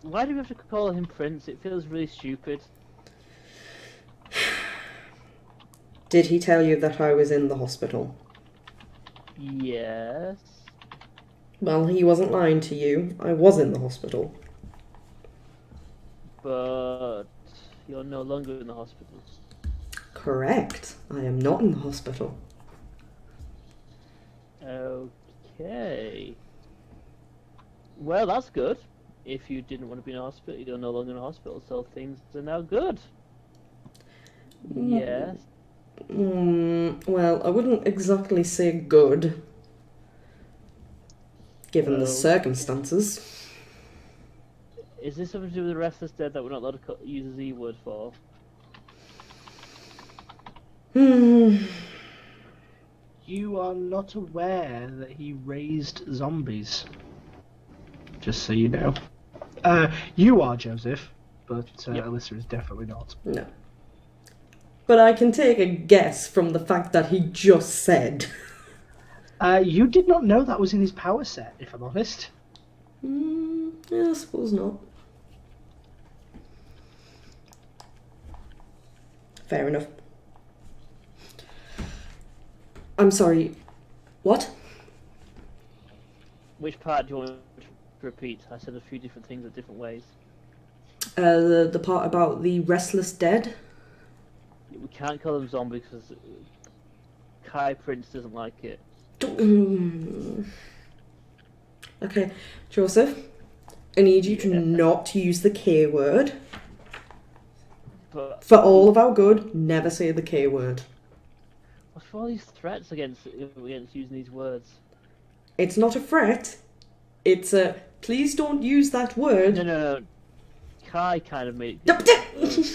D: Why do we have to call him Prince? It feels really stupid.
A: Did he tell you that I was in the hospital?
D: Yes.
A: Well, he wasn't lying to you. I was in the hospital.
D: But you're no longer in the hospital.
A: Correct. I am not in the hospital.
D: Okay. Well, that's good. If you didn't want to be in a hospital, you're no longer in a hospital, so things are now good. Yes.
A: Well, I wouldn't exactly say good, given the
D: Well,
A: circumstances.
D: Is this something to do with the Restless Dead that we're not allowed to use a Z word for?
E: You are not aware that he raised zombies. Just so you know. You are, Joseph, but
D: Yep.
E: Alyssa is definitely not.
A: No. But I can take a guess from the fact that he just said.
E: You did not know that was in his power set, if I'm honest.
A: Yeah, I suppose not. Fair enough. I'm sorry. What?
D: Which part do you want me to repeat? I said a few different things at different ways.
A: The part about the Restless Dead?
D: We can't call them zombies because Kai Prince doesn't like it.
A: Okay, Joseph, I need you to not use the K word.
D: But
A: For all of our good, never say the K word.
D: what's for all these threats against using these words?
A: It's not a threat. It's a, please don't use that word.
D: No. Kai kind of made it.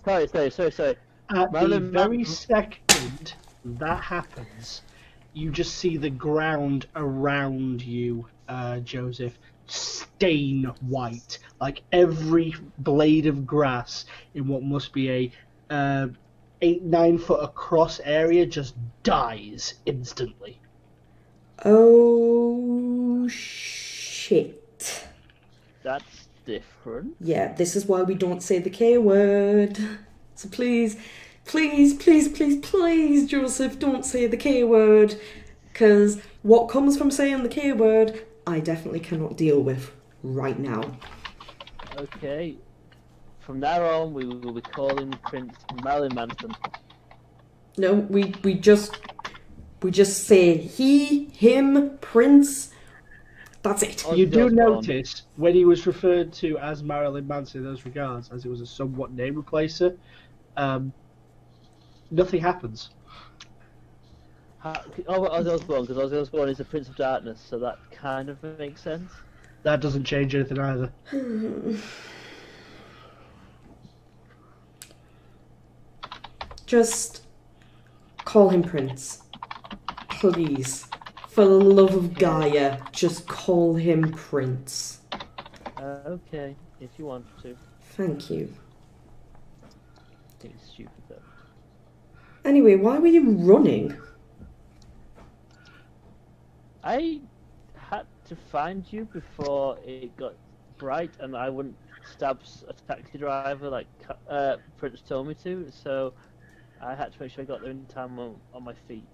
D: Sorry.
E: At the
D: Marilyn
E: very
D: Man-
E: second that happens, you just see the ground around you, Joseph, stain white. Like every blade of grass in what must be a 8-9 foot across area just dies instantly.
A: Oh, shit.
D: That's different.
A: Yeah, this is why we don't say the K word. So please, Joseph, don't say the K word. Because what comes from saying the K word, I definitely cannot deal with right now.
D: Okay. from now on, we will be calling Prince Marilyn Manson.
A: No, we just say he, him, Prince. That's it.
D: Ozzy
E: You do
D: Osbourne.
E: notice when he was referred to as Marilyn Manson in those regards, as it was a somewhat name replacer, nothing happens.
D: Ozzy Osbourne, because Ozzy Osbourne is the Prince of Darkness, so that kind of makes sense.
E: That doesn't change anything either.
A: Just call him Prince. Please. For the love of Gaia, just call him Prince.
D: Okay, if you want to.
A: Thank you.
D: I think it's stupid though.
A: Anyway, why were you running?
D: I had to find you before it got bright, and I wouldn't stab a taxi driver like Prince told me to. So I had to make sure I got there in time on my feet.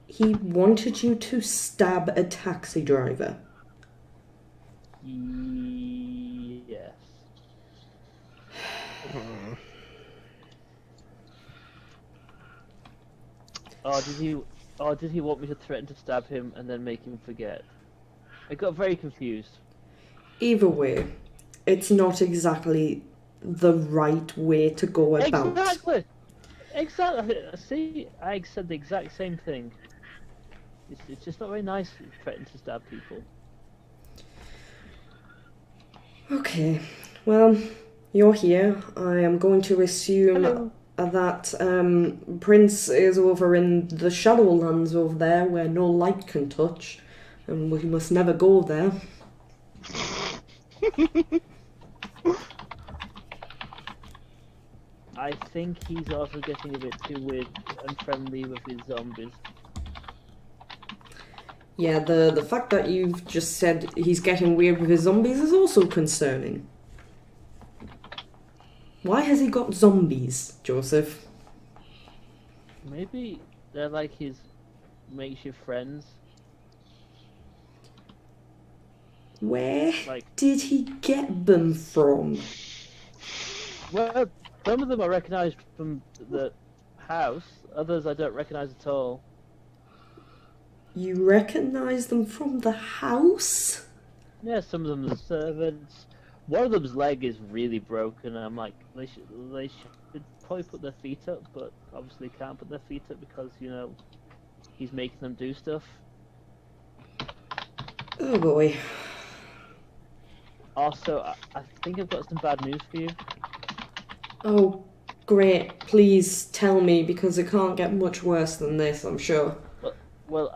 A: He wanted you to stab a taxi driver.
D: Yes. Or did he want me to threaten to stab him and then make him forget? I got very confused.
A: Either way, it's not exactly the right way to go about.
D: Exactly. See, I said the exact same thing. It's just not very nice to threaten to stab people.
A: Okay, well, you're here. I am going to assume
D: Hello.
A: that Prince is over in the Shadowlands over there where no light can touch, and we must never go there.
D: I think he's also getting a bit too weird and friendly with his zombies.
A: Yeah, the fact that you've just said he's getting weird with his zombies is also concerning. Why has he got zombies, Joseph?
D: Maybe they're like his makeshift friends.
A: Where
D: Like,
A: did he get them from?
D: well, some of them I recognise from the house, others I don't recognise at all.
A: You recognise them from the house?
D: Yeah, some of them are servants. One of them's leg is really broken. And I'm like, they should probably put their feet up, but obviously can't put their feet up because he's making them do stuff.
A: Oh boy.
D: Also, I think I've got some bad news for you.
A: Oh, great. Please tell me, because it can't get much worse than this, I'm sure.
D: Well,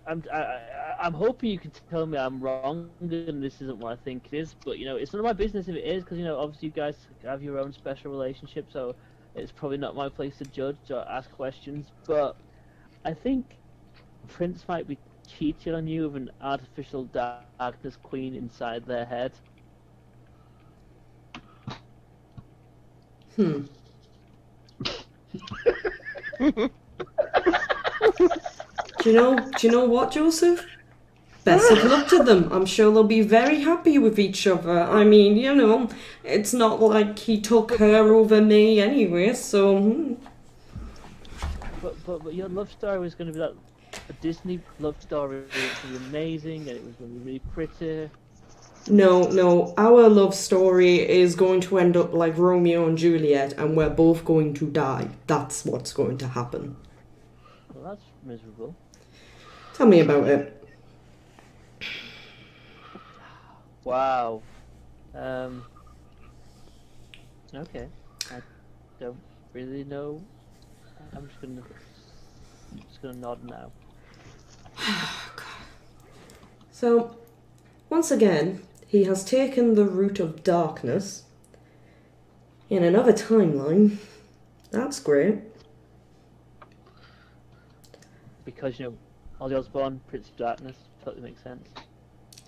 D: I'm hoping you can tell me I'm wrong and this isn't what I think it is. But it's none of my business if it is, because obviously you guys have your own special relationship, so it's probably not my place to judge or ask questions. But I think Prince might be cheating on you with an artificial darkness queen inside their head.
A: Do you know what, Joseph? Best of luck to them. I'm sure they'll be very happy with each other. I mean, it's not like he took her over me anyway, so...
D: But your love story was going to be like a Disney love story. It was going to be amazing and it was going to be really pretty.
A: No, our love story is going to end up like Romeo and Juliet, and we're both going to die. That's what's going to happen.
D: Well, that's miserable.
A: Tell me about it.
D: Wow. Okay. I don't really know. I'm just gonna nod now.
A: So, once again, he has taken the route of darkness in another timeline. That's great.
D: Because Ozzy Osbourne, Prince of Darkness, totally makes sense.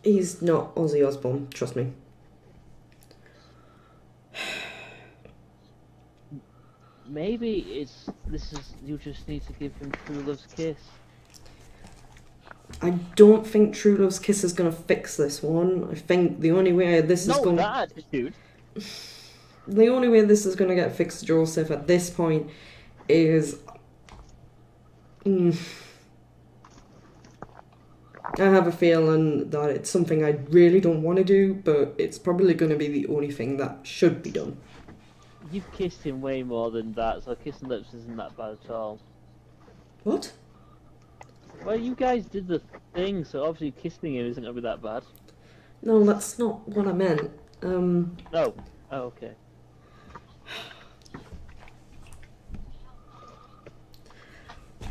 A: He's not Ozzy Osbourne, trust me.
D: Maybe you just need to give him true love's kiss.
A: I don't think True Love's Kiss is going to fix this one. I think the only way this is
D: Not
A: going...
D: that attitude.
A: the only way this is going to get fixed, Joseph, at this point is... I have a feeling that it's something I really don't want to do, but it's probably going to be the only thing that should be done.
D: You've kissed him way more than that, so kissing lips isn't that bad at all.
A: What?
D: Well, you guys did the thing, so obviously kissing him isn't going to be that bad.
A: No, that's not what I meant.
D: No. Oh, okay.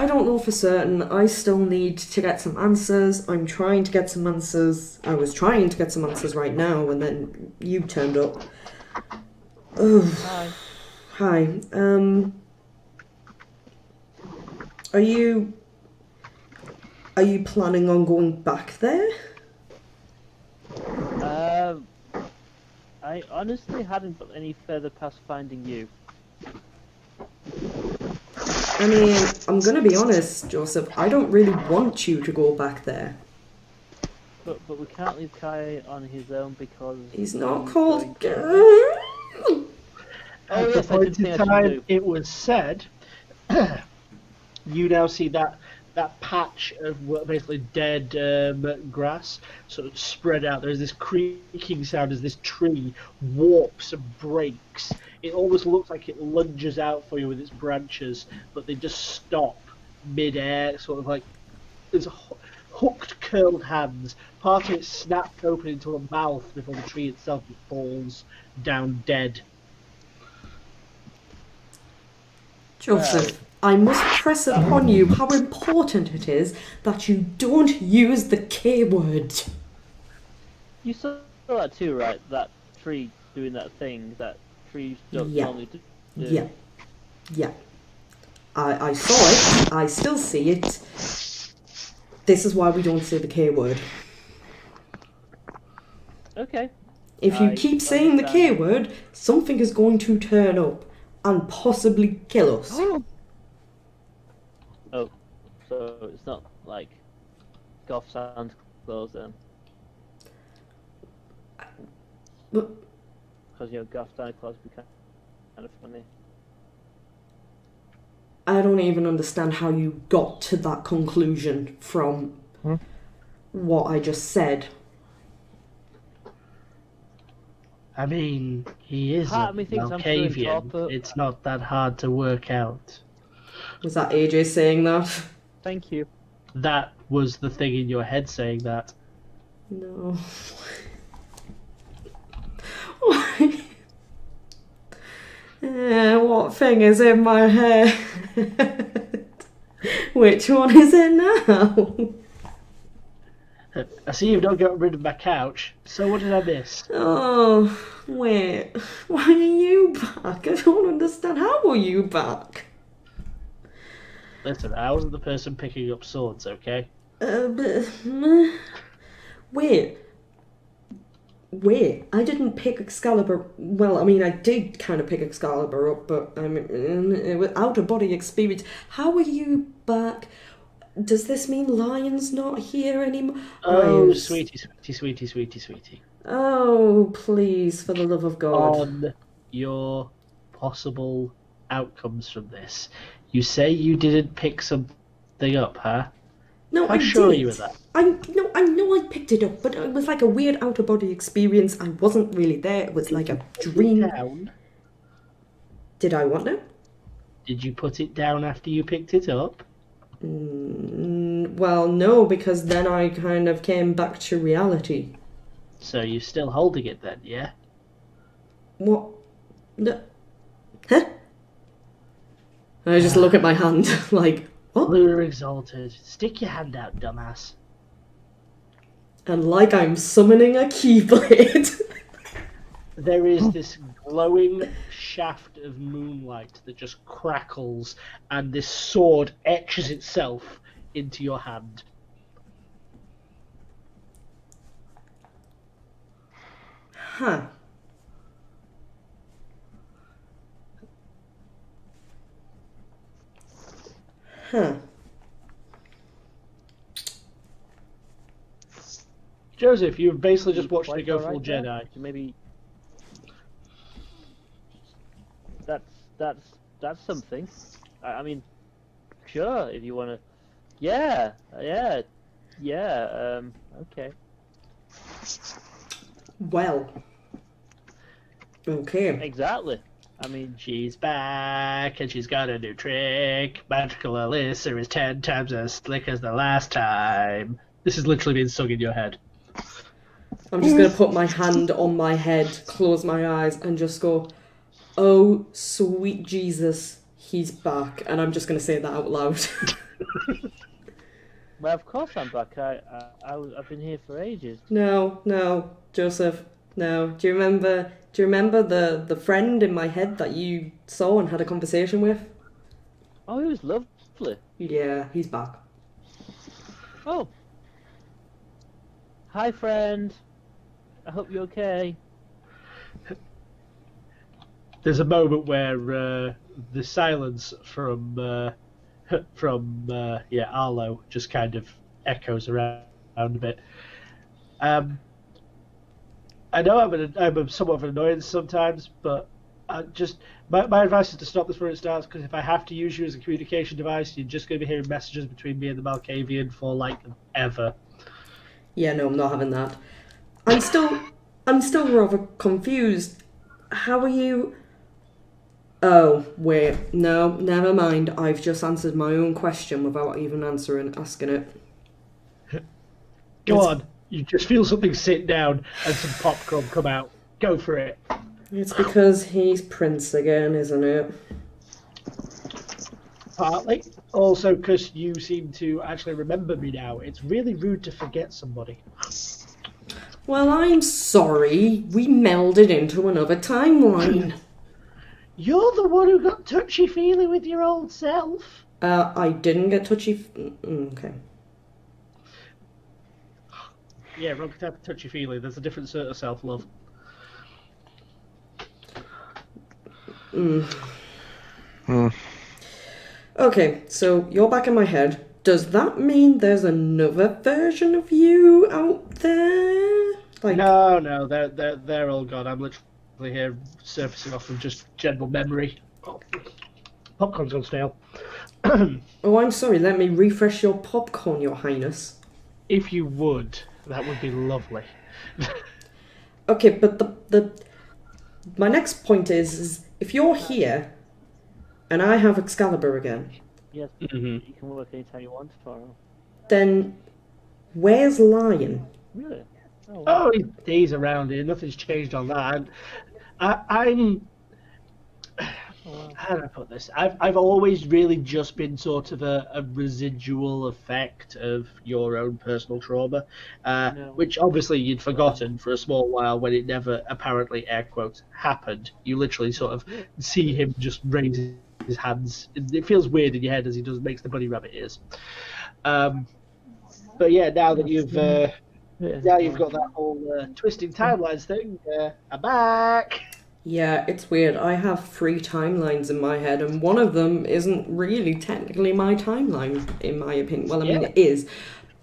A: I don't know for certain. I still need to get some answers. I'm trying to get some answers. I was trying to get some answers right now, and then you turned up. Oh.
D: Hi.
A: Hi. Are you planning on going back there?
D: I honestly hadn't got any further past finding you.
A: I mean, I'm gonna be honest, Joseph. I don't really want you to go back there.
D: But we can't leave Kai on his own because
A: He's not
D: he's
A: called.
D: going
E: At the
D: yes, I
E: point
D: did think I
E: in
D: should
E: time
D: do.
E: it was said, you now see that patch of basically dead grass sort of spread out. There's this creaking sound as this tree warps and breaks. It almost looks like it lunges out for you with its branches, but they just stop mid-air, sort of like there's hooked, curled hands. Part of it snaps open into a mouth before the tree itself falls down dead.
A: Joseph, I must press upon you how important it is that you don't use the K word.
D: You saw that too, right? That tree doing that thing that trees don't
A: Yeah.
D: normally do.
A: Yeah. I saw it. I still see it. This is why we don't say the K word.
D: Okay.
A: If you
D: I
A: keep saying the K
D: understand.
A: word, something is going to turn up and possibly kill us.
D: Oh, so it's not like Goth Santa Claus then?
A: But
D: Because, Goth Santa Claus would be kind of funny.
A: I don't even understand how you got to that conclusion from what I just said.
E: I mean, he is
D: Part
E: a
D: of me thinks I'm doing
E: Malkavian.
D: proper-
E: It's not that hard to work out.
A: Was that AJ saying that?
D: Thank you.
E: That was the thing in your head saying that.
A: No. What thing is in my head? Which one is it now?
E: I see you've not got rid of my couch, so what did I miss?
A: Oh, wait. Why are you back? I don't understand. How are you back?
E: Listen, I wasn't the person picking up swords, okay?
A: Wait. I didn't pick Excalibur. Well, I mean, I did kind of pick Excalibur up, but I mean, it was out of body experience. How are you back? Does this mean Lion's not here anymore?
E: Oh, sweetie.
A: Oh, please, for the love of God.
E: On your possible outcomes from this, you say you didn't pick something up, huh?
A: No,
E: How
A: I
E: sure are
A: did.
E: you of that?
A: I know I picked it up, but it was like a weird out of body experience. I wasn't really there. It was like a dream.
E: Down?
A: Did I want it?
E: Did you put it down after you picked it up?
A: Well, no, because then I kind of came back to reality.
E: So you're still holding it then, yeah?
A: What? No. Huh? I just look at my hand like, what?
E: Lunar Exalted. Stick your hand out, dumbass.
A: And like I'm summoning a Keyblade.
E: There is this glowing shaft of moonlight that just crackles, and this sword etches itself into your hand.
A: Huh. Huh.
E: Joseph, you've basically just watched me
D: Quite
E: go
D: alright
E: full
D: there.
E: Jedi.
D: Maybe. that's something. I mean, sure, if you want to. Yeah, yeah, yeah. Okay.
A: Well. Okay.
D: Exactly. I mean,
E: She's back, and she's got a new trick. Magical Alyssa is 10 times as slick as the last time. This is literally being sung in your head.
A: I'm just going to put my hand on my head, close my eyes, and just go, oh, sweet Jesus, he's back. And I'm just going to say that out loud.
D: well, of course I'm back. I've been here for ages.
A: No, Joseph, no. Do you remember the friend in my head that you saw and had a conversation with?
D: Oh, he was lovely.
A: Yeah, he's back.
D: Oh. Hi, friend. I hope you're okay.
E: There's a moment where the silence from Arlo just kind of echoes around a bit. I know I'm somewhat of an annoyance sometimes, but my advice is to stop this when it starts, because if I have to use you as a communication device, you're just going to be hearing messages between me and the Malkavian for like ever.
A: Yeah, no, I'm not having that. I'm still rather confused. How are you? Oh, wait, no, never mind. I've just answered my own question without even asking it.
E: Go on, you just feel something sit down and some popcorn come out. Go for it.
A: It's because he's Prince again, isn't it?
E: Partly. Also because you seem to actually remember me now. It's really rude to forget somebody.
A: Well, I'm sorry. We melded into another timeline.
E: You're the one who got touchy-feely with your old self.
A: I didn't get touchy. Okay.
E: Yeah, wrong type of touchy-feely. There's a different sort of self-love.
A: Okay, so you're back in my head. Does that mean there's another version of you out there? Like...
E: No, they're all gone. I'm literally here surfacing off of just general memory. Oh, popcorn's gone stale.
A: Oh, I'm sorry. Let me refresh your popcorn, Your Highness.
E: If you would, that would be lovely.
A: Okay, but my next point is if you're here and I have Excalibur again,
D: Yes, you can work anytime you want tomorrow.
A: then where's Lion?
D: Really? Oh, wow.
E: Oh, he's around here. Nothing's changed on that. I'm. How do I put this? I've always really just been sort of a residual effect of your own personal trauma, which obviously you'd forgotten for a small while when it never apparently, air quotes, happened. You literally sort of see him just raise his hands. It feels weird in your head as he makes the bunny rabbit ears. But yeah, now that you've got that whole twisting timelines thing, I'm back.
A: Yeah, it's weird. I have 3 timelines in my head, and one of them isn't really technically my timeline, in my opinion. Well, I mean, it is,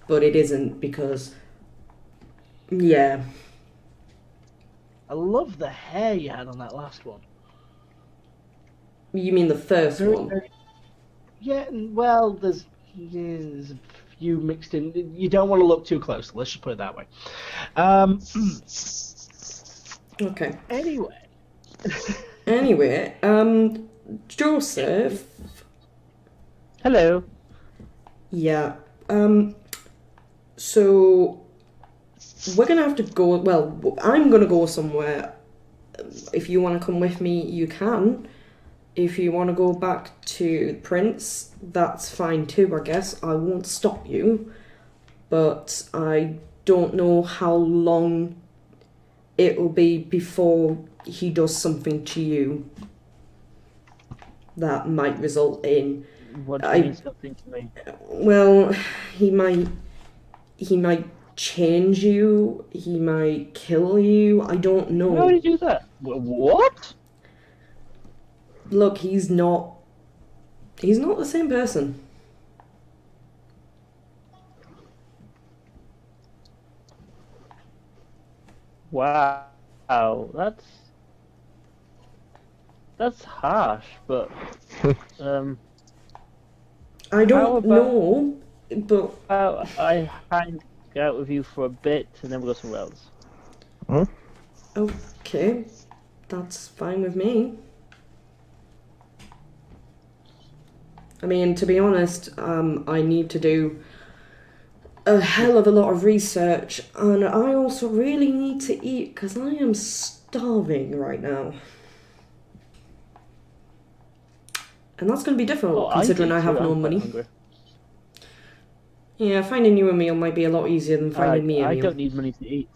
A: but it isn't because, yeah.
E: I love the hair you had on that last one.
A: You mean the first one?
E: Yeah, well, there's a few mixed in. You don't want to look too close. Let's just put it that way.
A: Okay.
E: Anyway,
A: Joseph.
D: Hello.
A: Yeah. So we're gonna have to go. Well, I'm gonna go somewhere. If you want to come with me, you can. If you want to go back to Prince, that's fine too, I guess. I won't stop you. But I don't know how long it will be before he does something to you that might result in...
D: What do you mean something to me?
A: Well, he might change you. He might kill you. I don't know.
D: Why would he do that? What?
A: Look, he's not the same person.
D: Wow, that's That's harsh, but
A: I don't
D: How about-
A: know, but
D: I hang out with you for a bit and then we'll go somewhere else.
A: okay, that's fine with me. I mean, to be honest, I need to do a hell of a lot of research, and I also really need to eat because I am starving right now. And that's going to be difficult considering I have no money.
D: Hungry.
A: Yeah, finding you a meal might be a lot easier than finding me a
D: I
A: meal.
D: don't need money to eat.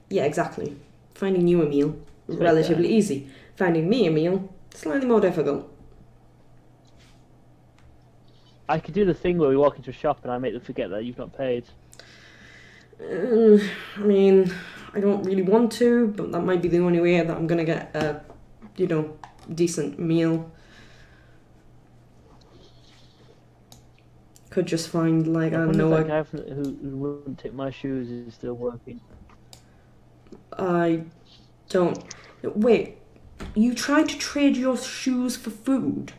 A: Yeah, exactly. Finding you a meal,
D: It's
A: relatively
D: okay.
A: easy. Finding me a meal, slightly more difficult.
D: I could do the thing where we walk into a shop and I make them forget that you've not paid.
A: I mean, I don't really want to, but that might be the only way that I'm gonna get a, decent meal. Could just find, like, I don't know,
D: that guy who wouldn't take my shoes is still working.
A: I don't... Wait, you tried to trade your shoes for food?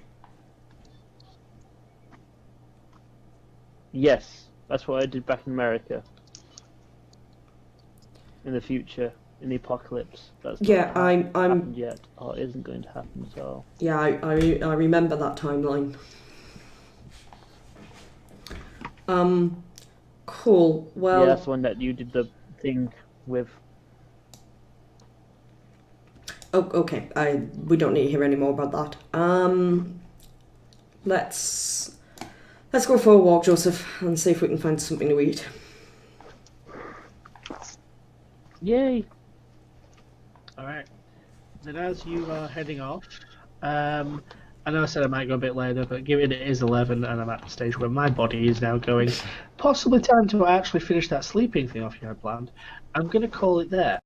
D: Yes, that's what I did back in America. In the future, in the apocalypse. That's not
A: Yeah, I'm
D: happened yet, or isn't going to happen at all.
A: Yeah, I remember that timeline. Cool. Well,
D: Yeah, that's the one that you did the thing with.
A: oh, okay. We don't need to hear any more about that. Let's go for a walk, Joseph, and see if we can find something to eat.
D: Yay!
E: Alright. Then as you are heading off, I know I said I might go a bit later, but given it is 11 and I'm at the stage where my body is now going, possibly time to actually finish that sleeping thing off you had planned, I'm going to call it there.